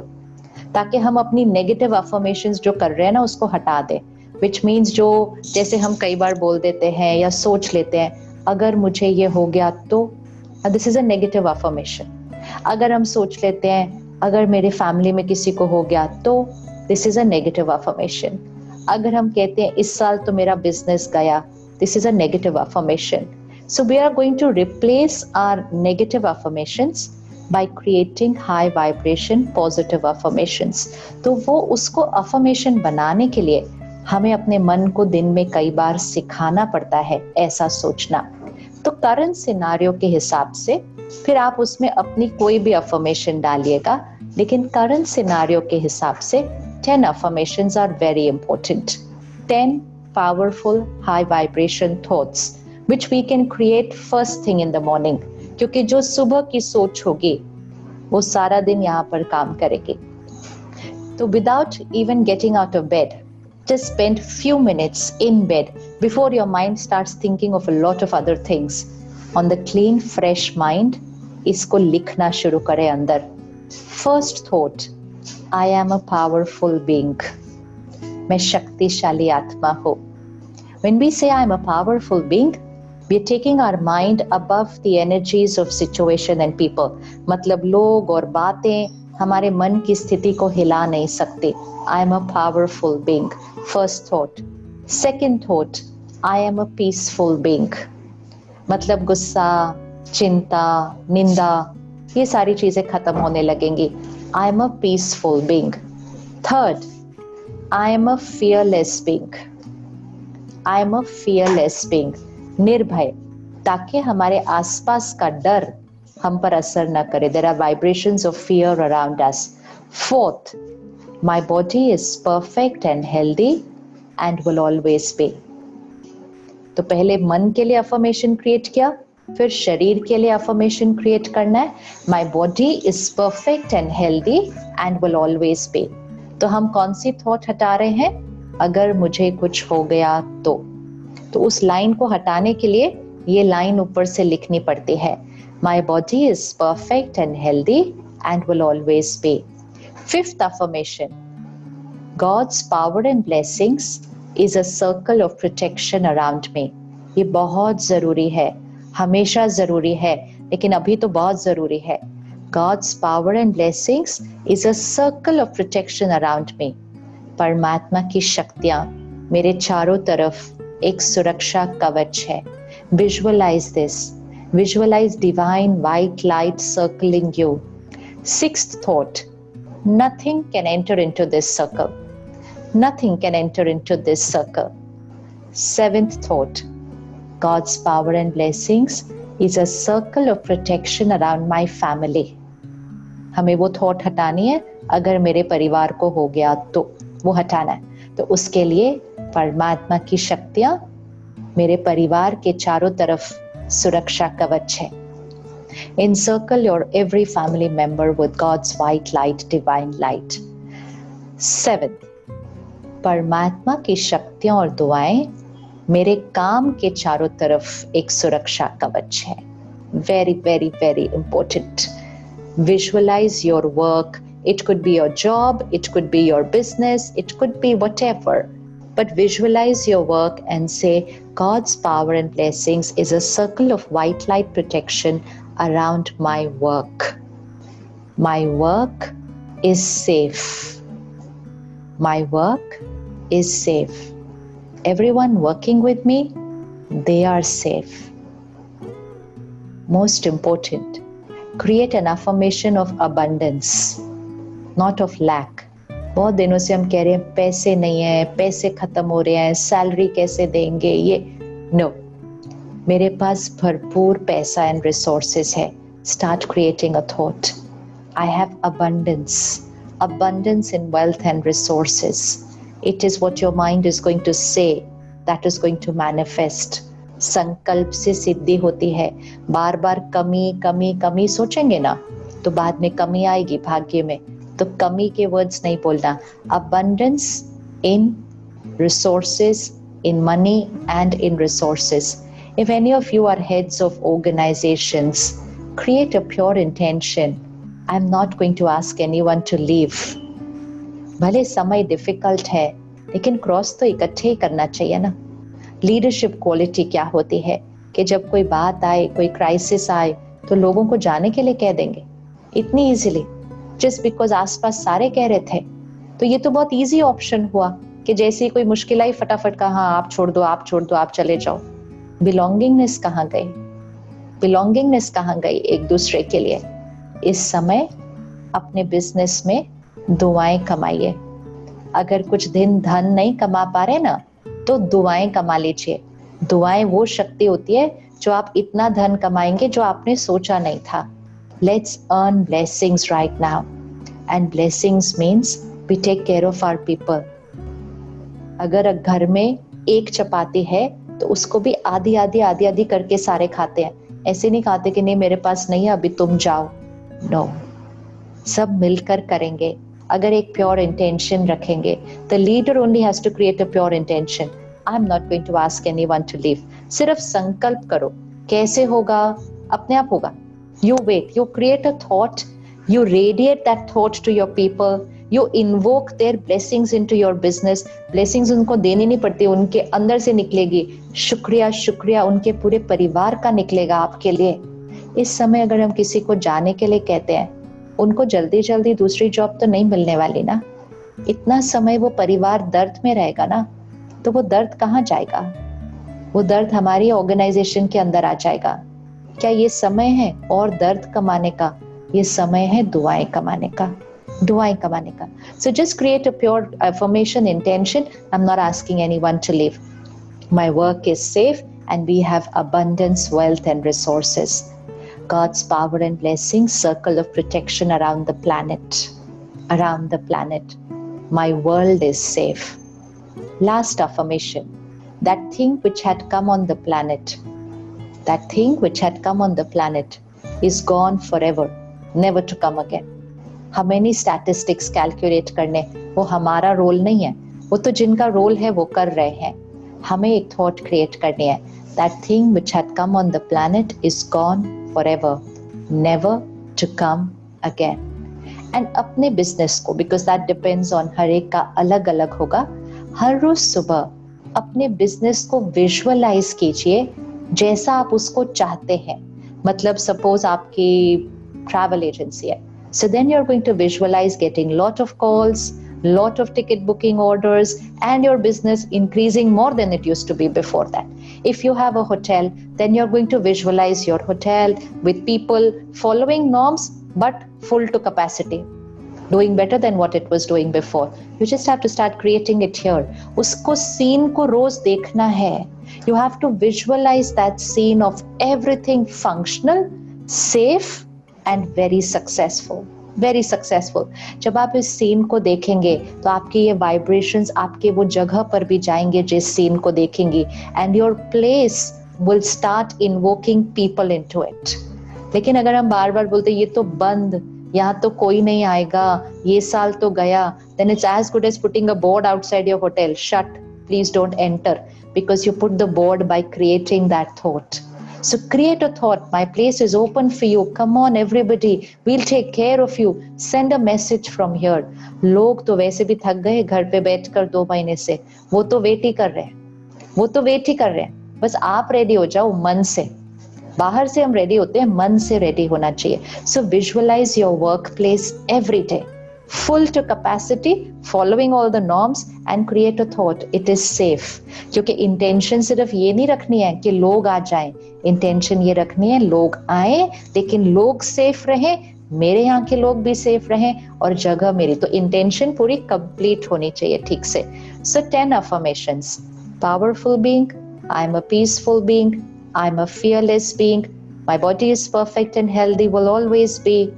ताकि हम अपनी नेगेटिव अफर्मेशंस जो कर रहे हैं ना उसको हटा दें. विच मीन्स जो जैसे हम कई बार बोल देते हैं या सोच लेते हैं, अगर मुझे ये हो गया तो, this is a negative affirmation. अगर हम सोच लेते हैं अगर मेरे फैमिली में किसी को हो गया तो, this is a negative affirmation. अगर हम कहते हैं इस साल तो मेरा बिजनेस गया, this is a negative affirmation. So we are going to replace our negative affirmations by creating high vibration positive affirmations. तो वो उसको affirmation बनाने के लिए हमें अपने मन को दिन में कई बार सिखाना पड़ता है ऐसा सोचना। तो करंट सिनारियो के हिसाब से फिर आप उसमें अपनी कोई भी अफर्मेशन डालिएगा, लेकिन करंट सिनारियो के हिसाब से 10 affirmations are very important. 10 powerful high vibration thoughts which we can create first thing in the morning, क्योंकि जो सुबह की सोच होगी वो सारा दिन यहाँ पर काम करेगी। तो without even getting out of bed, just spend few minutes in bed before your mind starts thinking of a lot of other things. On the clean fresh mind, इसको लिखना शुरू करें अंदर। First thought, I am a powerful being. मैं शक्तिशाली आत्मा हूँ। When we say I am a powerful being, we are taking our mind above the energies of situation and people. मतलब लोग और बातें हमारे मन की स्थिति को हिला नहीं सकते। I am a powerful being. First thought. Second thought, I am a peaceful being. मतलब गुस्सा, चिंता, निंदा, ये सारी चीजें खत्म होने लगेंगी। I am a peaceful being. Third, I am a fearless being. I am a fearless being. निर्भय, ताकि हमारे आसपास का डर हम पर असर न करे. There are vibrations of fear around us. Fourth, my body is perfect and healthy and will always be. तो पहले मन के लिए अफर्मेशन क्रिएट किया, फिर शरीर के लिए अफर्मेशन क्रिएट करना है. My body is perfect and healthy and will always be. तो हम कौन सी थॉट हटा रहे हैं? अगर मुझे कुछ हो गया तो उस लाइन को हटाने के लिए ये लाइन ऊपर से लिखनी पड़ती है. My body is perfect and healthy and will always be. Fifth affirmation, God's power and blessings is a circle of protection around me. ये बहुत जरूरी है, हमेशा जरूरी है, लेकिन अभी तो बहुत जरूरी है. God's power and blessings is a circle of protection around me. परमात्मा की शक्तियां मेरे चारों तरफ एक सुरक्षा कवच है. Visualize this. Visualize divine white light circling you. Sixth thought, nothing can enter into this circle. Nothing can enter into this circle. Seventh thought, God's power and blessings is a circle of protection around my family. हमें वो thought हटानी है, अगर मेरे परिवार को हो गया तो वो हटाना है. तो उसके लिए परमात्मा की शक्तियां मेरे परिवार के चारों तरफ सुरक्षा कवच है. Encircle your every family member with God's white light, divine light. 7. परमात्मा की शक्तियां और दुआएं मेरे काम के चारों तरफ एक सुरक्षा कवच है. Very, very, very important. Visualize your work. It could be your job, it could be your business, it could be whatever. But visualize your work and say, God's power and blessings is a circle of white light protection around my work. My work is safe. My work is safe. Everyone working with me, they are safe. Most important, create an affirmation of abundance, not of lack. बहुत दिनों से हम कह रहे हैं पैसे नहीं है, पैसे खत्म हो रहे हैं, सैलरी कैसे देंगे, ये नो. मेरे पास भरपूर पैसा एंड रिसोर्सेज है. Start creating a thought. I have abundance. Abundance in wealth and resources. It is what your mind is going to say that is going to manifest. संकल्प से सिद्धि होती है. बार बार कमी कमी कमी सोचेंगे ना तो बाद में कमी आएगी भाग्य में. तो कमी के वर्ड्स नहीं बोलना. Abundance in resources, in money and in resources. If any of you are heads of organizations, create a pure intention. I'm not going to ask anyone to leave. भले समय डिफिकल्ट है, लेकिन क्रॉस तो इकट्ठे ही करना चाहिए ना. लीडरशिप क्वालिटी क्या होती है कि जब कोई बात आए, कोई क्राइसिस आए तो लोगों को जाने के लिए कह देंगे इतनी इजीली, जस्ट बिकॉज आसपास सारे कह रहे थे. तो ये तो बहुत इजी ऑप्शन हुआ कि जैसे ही कोई मुश्किल आई फटाफट कहा हाँ आप छोड़ दो, आप छोड़ दो, आप चले जाओ. बिलोंगिंगनेस कहाँ गई? बिलोंगिंगनेस कहाँ गई एक दूसरे के लिए? इस समय अपने बिजनेस में दुआएं कमाइए, अगर कुछ दिन धन नहीं कमा पा रहे ना, तो दुआएं कमा लीजिए। दुआएं वो शक्ति होती है जो आप इतना धन कमाएंगे जो आपने सोचा नहीं था। Let's earn blessings right now, and blessings means we take care of our people. अगर घर में एक चपाती है तो उसको भी आधी आधी आधी आधी करके सारे खाते हैं। ऐसे नहीं खाते कि नहीं मेरे पास नहीं है अभी तुम जाओ। नो, सब मिलकर करेंगे। अगर एक प्योर इंटेंशन रखेंगे, the leader only has to create a pure intention. I am not going to ask anyone to leave. सिर्फ संकल्प करो। कैसे होगा? अपने आप होगा। You wait, you create a thought, you radiate that thought to your people, you invoke their blessings into your business. Blessings उनको देनी नहीं पड़ती, उनके अंदर से निकलेगी। शुक्रिया शुक्रिया उनके पूरे परिवार का निकलेगा आपके लिए। इस समय अगर हम किसी को जाने के लिए कहते हैं, उनको जल्दी जल्दी दूसरी जॉब तो नहीं मिलने वाली ना। इतना समय वो परिवार दर्द में रहेगा ना, तो वो दर्द कहाँ जाएगा? वो दर्द हमारी ऑर्गेनाइजेशन के अंदर आ जाएगा। क्या ये समय है और दर्द कमाने का? ये समय है दुआएं कमाने का, दुआएं कमाने का। So just create a pure affirmation intention. I'm not asking anyone to leave. My work is safe and we have abundance, wealth and resources. God's power and blessings, circle of protection around the planet. Around the planet. My world is safe. Last affirmation. That thing which had come on the planet, that thing which had come on the planet is gone forever, never to come again. हमें नहीं statistics calculate करने, वो हमारा role नहीं है, वो तो जिनका रोल है वो कर रहे हैं। हमें एक thought create करनी है, that thing which had come on the planet is gone forever, never to come again. And अपने business को, because that depends on हर एक का अलग अलग होगा, हर रोज सुबह अपने business को visualize कीजिए जैसा आप उसको चाहते हैं। मतलब सपोज आपकी ट्रैवल एजेंसी है, so then you're going to visualize getting lot of calls, lot of ticket booking orders and your business increasing more than it used to be before that. If you have a hotel, then you're going to visualize your hotel with people following norms but full to capacity, doing better than what it was doing before. You just have to start creating it here. उसको scene को रोज देखना है। You have to visualize that scene of everything functional, safe and very successful. Very successful. जब आप इस scene को देखेंगे तो आपके ये वाइब्रेशंस आपके वो जगह पर भी जाएंगे जिस सीन को देखेंगी, and your place will start invoking people into it. लेकिन अगर हम बार बार बोलते ये तो बंद, यहाँ तो कोई नहीं आएगा, ये साल तो गया, then it's as good as putting a board outside your hotel, shut, please don't enter, because you put the board by creating that thought. So create a thought, my place is open for you, come on everybody, we'll take care of you, send a message from here. लोग तो वैसे भी थक गए घर पे बैठकर 2 महीने से, वो तो वेट ही कर रहे हैं, बस आप रेडी हो जाओ मन से। बाहर से हम रेडी होते हैं, मन से रेडी होना चाहिए। So visualize your workplace every day, full to capacity, following all the norms and create a thought, it is safe. क्योंकि intention सिर्फ ये नहीं रखनी है कि लोग आ जाएं, intention ये रखनी है लोग आए लेकिन लोग safe रहें, मेरे यहाँ के लोग भी safe रहें और जगह मेरी, तो intention पूरी complete होनी चाहिए ठीक से। So 10 affirmations. Powerful being, I'm a peaceful being, I'm a fearless being, my body is perfect and healthy, will always be.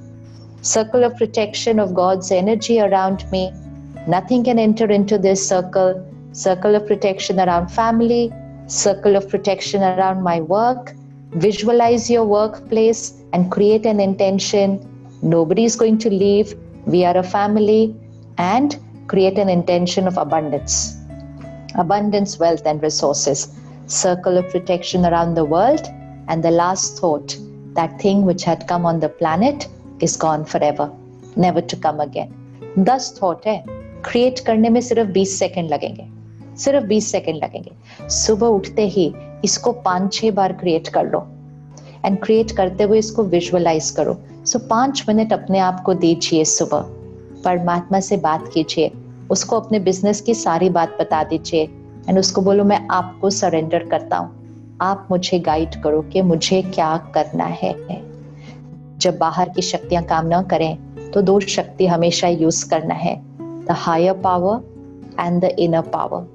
Circle of protection of God's energy around me. Nothing can enter into this circle. Circle of protection around family. Circle of protection around my work. Visualize your workplace and create an intention. Nobody is going to leave. We are a family. And create an intention of abundance. Abundance, wealth and resources. Circle of protection around the world. And the last thought, that thing which had come on the planet is gone forever, never to come again. 10 thought है, create करने में सिर्फ 20 second लगेंगे, सुबह उठते ही इसको 5-6 बार create कर लो and create करते हुए इसको विजुअलाइज करो। सो 5 मिनट अपने आप को दीजिए, सुबह परमात्मा से बात कीजिए, उसको अपने बिजनेस की सारी बात बता दीजिए एंड उसको बोलो मैं आपको सरेंडर करता हूँ, आप मुझे गाइड करो कि मुझे क्या करना है। जब बाहर की शक्तियां काम न करें तो 2 शक्ति हमेशा यूज करना है, the higher power and the inner power.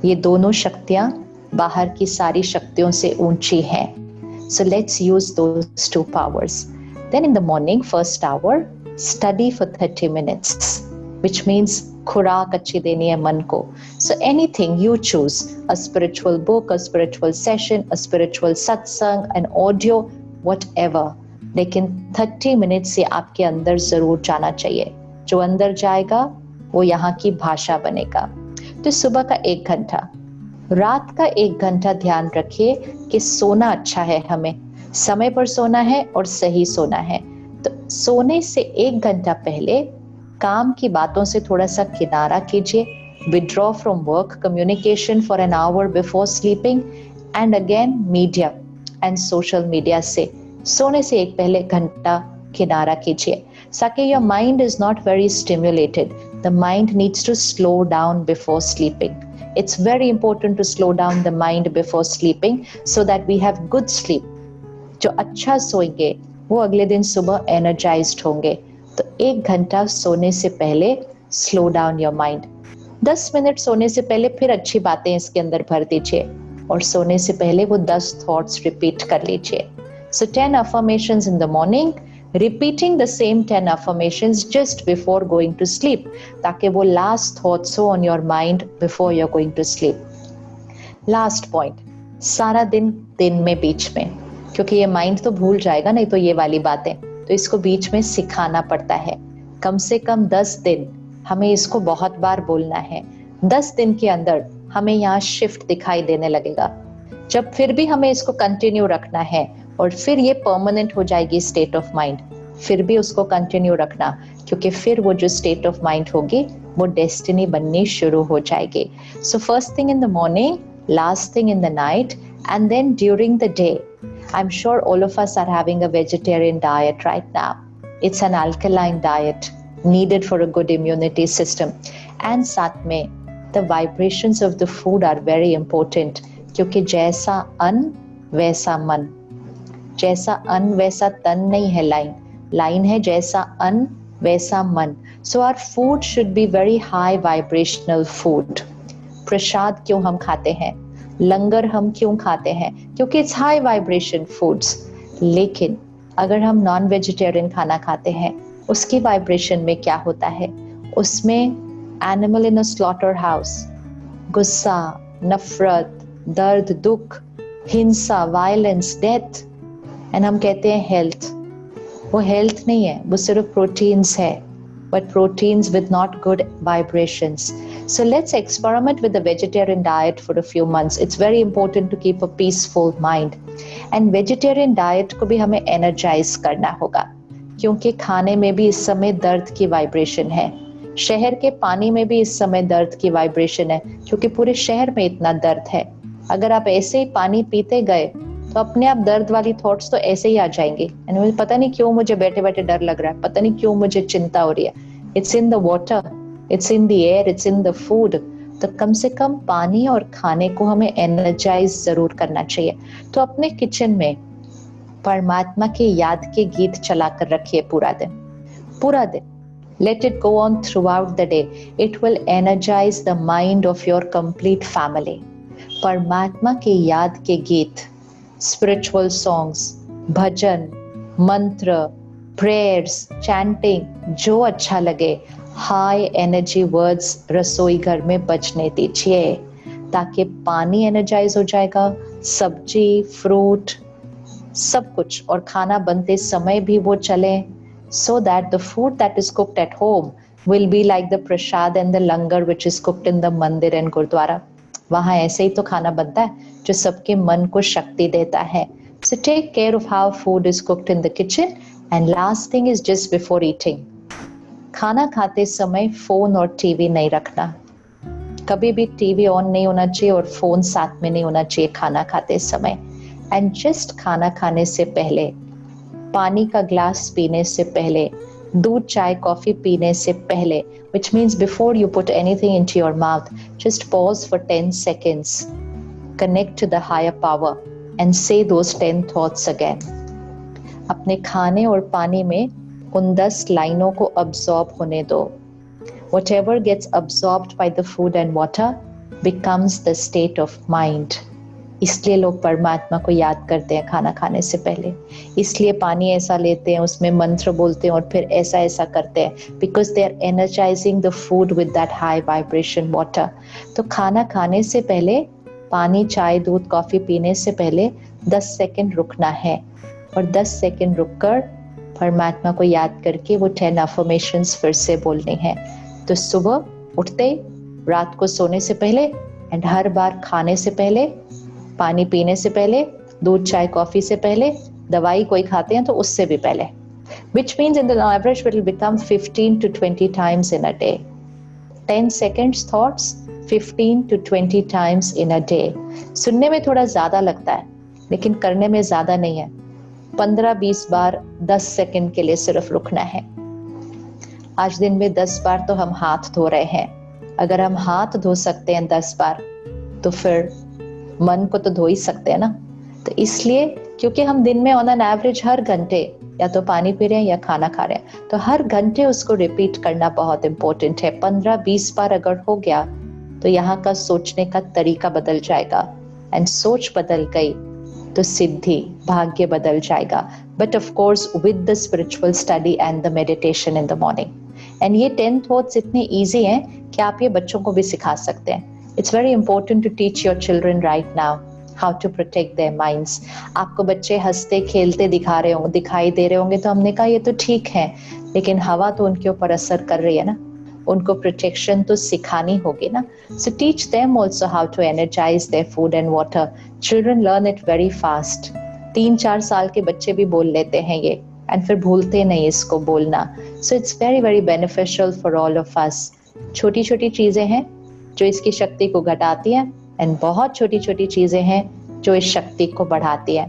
ये दोनों शक्तियां बाहर की सारी शक्तियों से ऊंची हैं. So let's use those two powers. Then in the morning, first hour, study for 30 minutes, which means खुराक अच्छी देनी है मन को. So anything you choose, a spiritual book, a spiritual session, a spiritual satsang, an audio, whatever. लेकिन 30 minutes से आपके अंदर जरूर जाना चाहिए. जो अंदर जाएगा वो यहाँ की भाषा बनेगा. तो सुबह का 1 घंटा, रात का 1 घंटा ध्यान रखिए कि सोना अच्छा है, हमें समय पर सोना है और सही सोना है. तो सोने से 1 घंटा पहले काम की बातों से थोड़ा सा किनारा कीजिए. Withdraw from work communication for an hour before sleeping, and again media and social media से सोने से 1 पहले घंटा किनारा कीजिए, ताकि your mind is not very stimulated. The mind needs to slow down before sleeping. It's very important to slow down the mind before sleeping so that we have good sleep. जो अच्छा सोएंगे वो अगले दिन सुबह energized होंगे. तो 1 घंटा सोने से पहले slow down your mind. 10 minute सोने से पहले फिर अच्छी बातें इसके अंदर भर दीजिए और सोने से पहले वो 10 thoughts repeat कर लीजिए. So 10 affirmations in the morning, repeating the same 10 affirmations just before going to sleep, ताकि वो last thoughts हो on your mind before you're going to sleep. Last point, सारा दिन में बीच में, क्योंकि ये माइंड तो भूल जाएगा नहीं तो ये वाली बातें, तो इसको बीच में सिखाना पड़ता है. कम से कम 10 दिन हमें इसको बहुत बार बोलना है. 10 दिन के अंदर हमें यहाँ शिफ्ट दिखाई देने लगेगा. जब फिर भी हमें इसको कंटिन्यू रखना है और फिर ये परमानेंट हो जाएगी स्टेट ऑफ माइंड, फिर भी उसको कंटिन्यू रखना, क्योंकि फिर वो जो स्टेट ऑफ माइंड होगी वो डेस्टिनी बननी शुरू हो जाएगी. So first thing in the morning, last thing in the night, and then during the day. I am sure all of us are having a vegetarian diet right now. It's an alkaline diet needed for a good immunity system. And साथ में the vibrations of the food are very important, क्योंकि जैसा अन्न वैसा मन, जैसा अन्न वैसा तन नहीं है लाइन है जैसा अन्न वैसा मन. So our food should be very high vibrational food. प्रसाद क्यों हम खाते हैं, लंगर हम क्यों खाते हैं, क्योंकि it's high vibration foods. लेकिन अगर हम नॉन वेजिटेरियन खाना खाते हैं, उसकी वाइब्रेशन में क्या होता है, उसमें animal in a slaughter house, गुस्सा, नफरत, दर्द, दुख, हिंसा, वायलेंस, डेथ. एंड हम कहते हैं हेल्थ. वो हेल्थ नहीं है, वो सिर्फ प्रोटीन्स है, but proteins with not good vibrations. So let's experiment with the vegetarian diet for a few months. It's very important to keep a peaceful mind. And vegetarian diet को भी हमें energize करना होगा, क्योंकि खाने में भी इस समय दर्द की वाइब्रेशन है. शहर के पानी में भी इस समय दर्द की वाइब्रेशन है, क्योंकि पूरे शहर में इतना दर्द है. अगर आप ऐसे ही पानी पीते गए तो अपने आप दर्द वाली थॉट्स तो ऐसे ही आ जाएंगे. मुझे पता नहीं क्यों मुझे बैठे बैठे डर लग रहा है, पता नहीं क्यों मुझे चिंता हो रही है. It's in the water, it's in the air, it's in the food. तो कम से कम पानी और खाने को हमें एनर्जाइज जरूर करना चाहिए. तो अपने किचन में परमात्मा की याद के गीत चलाकर रखिए पूरा दिन. Let it go on throughout the day. It will energize the mind of your complete family. परमात्मा की याद के गीत, spiritual songs, भजन, मंत्र, prayers, chanting, जो अच्छा लगे, high energy words रसोई घर में बजने दीजिए, ताकि पानी एनर्जाइज हो जाएगा, सब्जी, फ्रूट, सब कुछ, और खाना बनते समय भी वो चले, so that the food that is cooked at home will be like the prasad and the langar which is cooked in the mandir and gurdwara. वहाँ ऐसे ही तो खाना बनता है जो सबके मन को शक्ति देता है. So take care of how food is cooked in the kitchen. And last thing is just before eating, खाना खाते समय फोन और टीवी नहीं रखना. कभी भी टीवी ऑन नहीं होना चाहिए और फोन साथ में नहीं होना चाहिए खाना खाते समय. एंड जस्ट खाना खाने से पहले, पानी का ग्लास पीने से पहले, दूध, चाय, कॉफी पीने से पहले, which means before you put anything into your mouth, just pause for 10 seconds, connect to the higher power and say those 10 thoughts again. अपने खाने और पानी में उन 10 लाइनों को अब्सॉर्ब होने दो. Whatever gets absorbed by the food and water becomes the state of mind. इसलिए लोग परमात्मा को याद करते हैं खाना खाने से पहले, इसलिए पानी ऐसा लेते हैं, उसमें मंत्र बोलते हैं और फिर ऐसा ऐसा करते हैं, because they are energising the food with that high vibration water. तो खाना खाने से पहले, पानी, चाय, दूध, कॉफी पीने से पहले 10 सेकंड रुकना है और 10 सेकंड रुककर परमात्मा को याद करके वो 10 अफर्मेशंस फिर से बोलने हैं. तो सुबह उठते, रात को सोने से पहले एंड हर बार खाने से पहले, पानी पीने से पहले, दूध, चाय, कॉफी से पहले, दवाई कोई खाते हैं तो उससे भी पहले. Which means in the average it will become 15 to 20 times in a day. 10 seconds thoughts, 15 to 20 times in a day. सुनने में थोड़ा ज्यादा लगता है, लेकिन करने में ज्यादा नहीं है. 15-20 बार 10 सेकंड के लिए सिर्फ रुकना है. आज दिन में 10 बार तो हम हाथ धो रहे हैं. अगर हम हाथ धो सकते हैं 10 बार, तो फिर मन को तो धो ही सकते हैं ना. तो इसलिए, क्योंकि हम दिन में ऑन एन एवरेज हर घंटे या तो पानी पी रहे हैं या खाना खा रहे हैं, तो हर घंटे उसको रिपीट करना बहुत इंपॉर्टेंट है. 15-20 बार अगर हो गया तो यहाँ का सोचने का तरीका बदल जाएगा, एंड सोच बदल गई तो सिद्धि, भाग्य बदल जाएगा. But of course with the spiritual study and the meditation in the morning. And ये 10 थॉट्स इतने ईजी हैं कि आप ये बच्चों को भी सिखा सकते हैं. It's very important to teach your children right now how to protect their minds. आपको बच्चे हंसते खेलते दिखाई दे रहे होंगे तो हमने कहा ये तो ठीक है, लेकिन हवा तो उनके ऊपर असर कर रही है ना. उनको प्रोटेक्शन तो सिखानी होगी ना. So teach them also how to energize their food and water. Children learn it very fast. 3-4 साल के बच्चे भी बोल लेते हैं ये, एंड फिर भूलते नहीं इसको बोलना. So it's very very beneficial for all of us. छोटी छोटी चीजें हैं जो इसकी शक्ति को घटाती है, एंड बहुत छोटी छोटी चीजें हैं जो इस शक्ति को बढ़ाती है.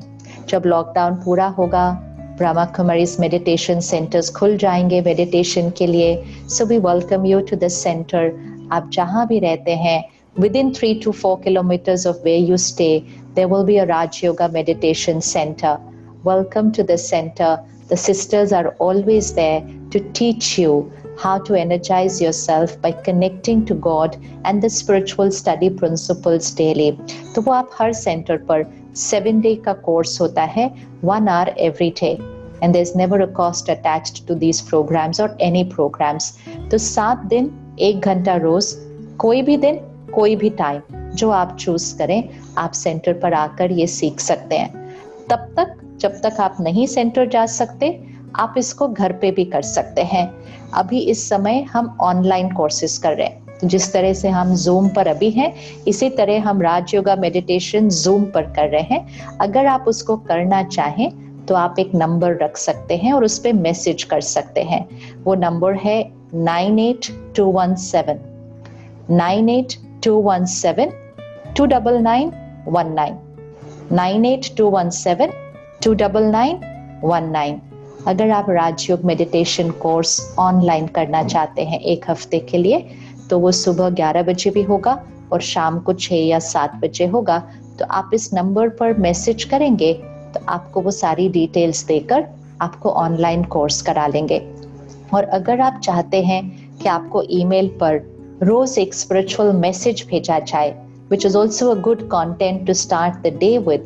जब लॉकडाउन पूरा होगा, ब्रह्मा कुमारीज मेडिटेशन सेंटर्स खुल जाएंगे मेडिटेशन के लिए. So we welcome you to the centre. आप जहां भी रहते हैं, within 3 to 4 kilometers of where you stay, there will be a Raj Yoga meditation center. Welcome to the center. The sisters are always there to teach you how to energize yourself by connecting to God and the spiritual study principles daily. तो वो आप हर centre पर 7 day का course होता है, 1 hour every day, and there's never a cost attached to these programs or any programs. तो 7 दिन 1 घंटा रोज, कोई भी दिन कोई भी टाइम जो आप चूज करें, आप सेंटर पर आकर ये सीख सकते हैं. तब तक जब तक आप नहीं सेंटर जा सकते, आप इसको घर पे भी कर सकते हैं. अभी इस समय हम ऑनलाइन कोर्सेज कर रहे हैं. तो जिस तरह से हम जूम पर अभी हैं, इसी तरह हम राज योगा मेडिटेशन जूम पर कर रहे हैं. अगर आप उसको करना चाहें तो आप एक नंबर रख सकते हैं और उस पर मैसेज कर सकते हैं. वो नंबर है 98217 98217 29919 98217 29919. अगर आप राजयोग मेडिटेशन कोर्स ऑनलाइन करना चाहते हैं 1 हफ्ते के लिए, तो वो सुबह 11 बजे भी होगा और शाम को 6 या 7 बजे होगा. तो आप इस नंबर पर मैसेज करेंगे तो आपको वो सारी डिटेल्स देकर आपको ऑनलाइन कोर्स करा लेंगे. और अगर आप चाहते हैं कि आपको ईमेल पर रोज एक स्पिरिचुअल मैसेज भेजा जाए, which is also a good content to start the day with,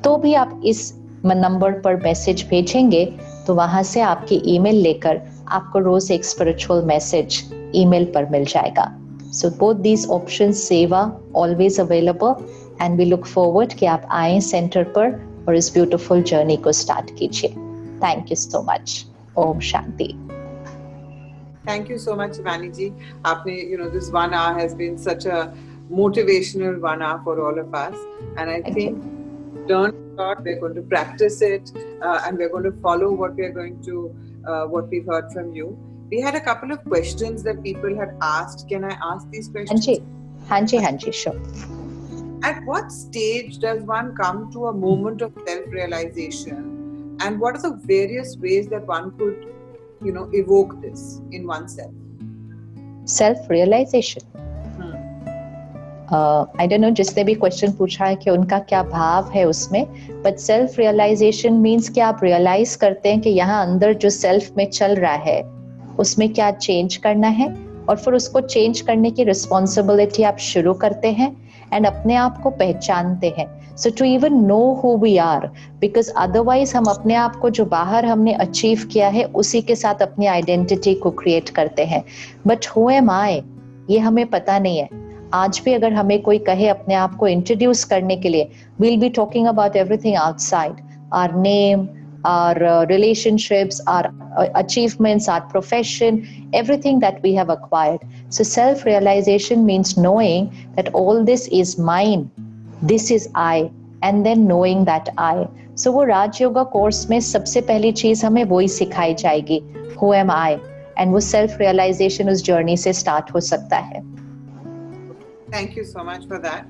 तो भी आप इस नंबर पर मैसेज भेजेंगे तो वहां से आपकी ईमेल लेकर आपको रोज एक स्पिरिचुअल मैसेज ईमेल पर मिल जाएगा. So both these options seva always available, and we look forward कि आप आए सेंटर पर और इस ब्यूटीफुल जर्नी को स्टार्ट कीजिए. Thank you so much. ओम शांति. Thank you so much, Shivani ji. आपने, this 1 hour has been such a motivational 1 hour for all of us, and I think learn a lot. We're going to practice it, and we're going to follow what we've heard from you. We had a couple of questions that people had asked. Can I ask these questions? Hanji, sure. At what stage does one come to a moment of self-realization, and what are the various ways that one could, evoke this in oneself? Self-realization. I don't know जिसने भी question पूछा है कि उनका क्या भाव है उसमें, बट सेल्फ रियलाइजेशन मीन्स कि आप रियलाइज करते हैं कि यहाँ अंदर जो सेल्फ में चल रहा है उसमें क्या चेंज करना है, और फिर उसको चेंज करने की रिस्पॉन्सिबिलिटी आप शुरू करते हैं एंड अपने आप को पहचानते हैं. So to even know who we are, because otherwise हम अपने आप को जो बाहर हमने अचीव किया है उसी के साथ अपनी आइडेंटिटी को क्रिएट करते हैं. बट हु एम आई, ये हमें पता नहीं है. आज भी अगर हमें कोई कहे अपने आप को इंट्रोड्यूस करने के लिए, we'll be talking about everything outside, our name, our relationships, our achievements, our profession, everything that we have acquired. So self-realization means knowing that all this is mine, this is I, and then knowing that I. So वो राज yoga course में सबसे पहली चीज हमें वही सिखाई जाएगी, who am I, and वो self realization उस जर्नी से स्टार्ट हो सकता है. Thank you so much for that.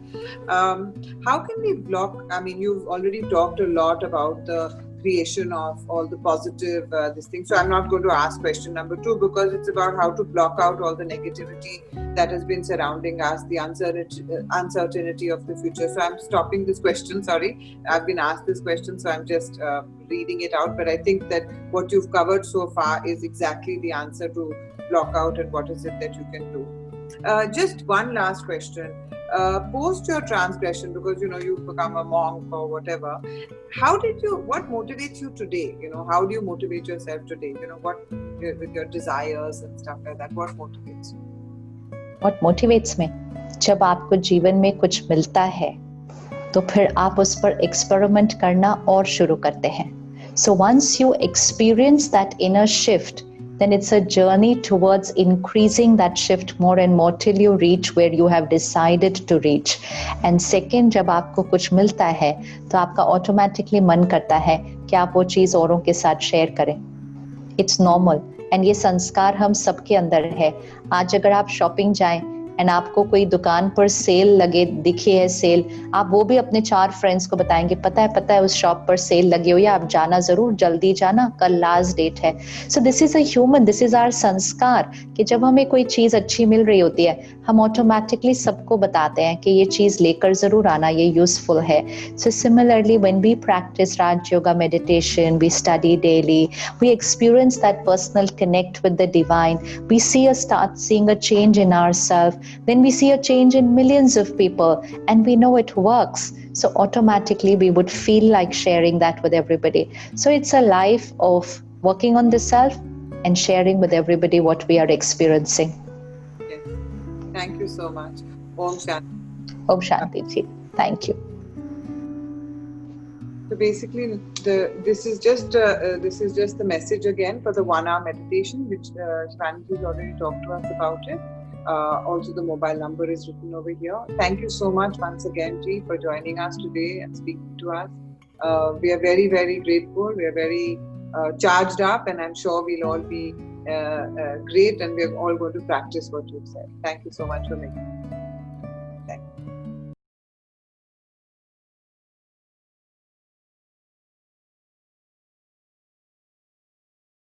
How can we block? I mean, you've already talked a lot about the creation of all the positive this thing. So I'm not going to ask question number 2 because it's about how to block out all the negativity that has been surrounding us, the uncertainty of the future. So I'm stopping this question. Sorry, I've been asked this question, so I'm just reading it out. But I think that what you've covered so far is exactly the answer to block out and what is it that you can do. Just one last question. Post your transgression, because you've become a monk or whatever, what motivates you today? How do you motivate yourself today? What with your desires and stuff like that, what motivates you? What motivates me? जब आपको जीवन में कुछ मिलता है तो फिर आप उस पर एक्सपेरिमेंट करना और शुरू करते हैं. So once you experience that inner shift, then it's a journey towards increasing that shift more and more till you reach where you have decided to reach. And second, जब आपको कुछ मिलता है तो आपका automatically मन करता है कि आप वो चीज़ औरों के साथ शेयर करें. It's normal. And ये संस्कार हम सबके अंदर है. आज अगर आप शॉपिंग जाएं एंड आपको कोई दुकान पर सेल लगे दिखी है सेल, आप वो भी अपने 4 फ्रेंड्स को बताएंगे, पता है उस शॉप पर सेल लगी हुई है, आप जाना जरूर, जल्दी जाना, कल लास्ट डेट है. So this is a human, this is our sanskar कि जब हमें कोई चीज अच्छी मिल रही होती है हम ऑटोमेटिकली सबको बताते हैं कि ये चीज लेकर जरूर आना, ये यूजफुल है. So similarly when we practise Raj yoga meditation, we study daily, we experience that personal connect with the divine, we start seeing a change in ourselves, then we see a change in millions of people and we know it works. So automatically we would feel like sharing that with everybody. So it's a life of working on the self and sharing with everybody what we are experiencing. Yes. Thank you so much. Om Shanti. Om Shanti ji. Thank you. So basically, this is just the message again for the 1 hour meditation, which Shivani has already talked to us about it. Also, the mobile number is written over here. Thank you so much once again, Ji, for joining us today and speaking to us. We are very, very grateful. We are very charged up, and I'm sure we'll all be great, and we're all going to practice what you've said. Thank you so much for making it.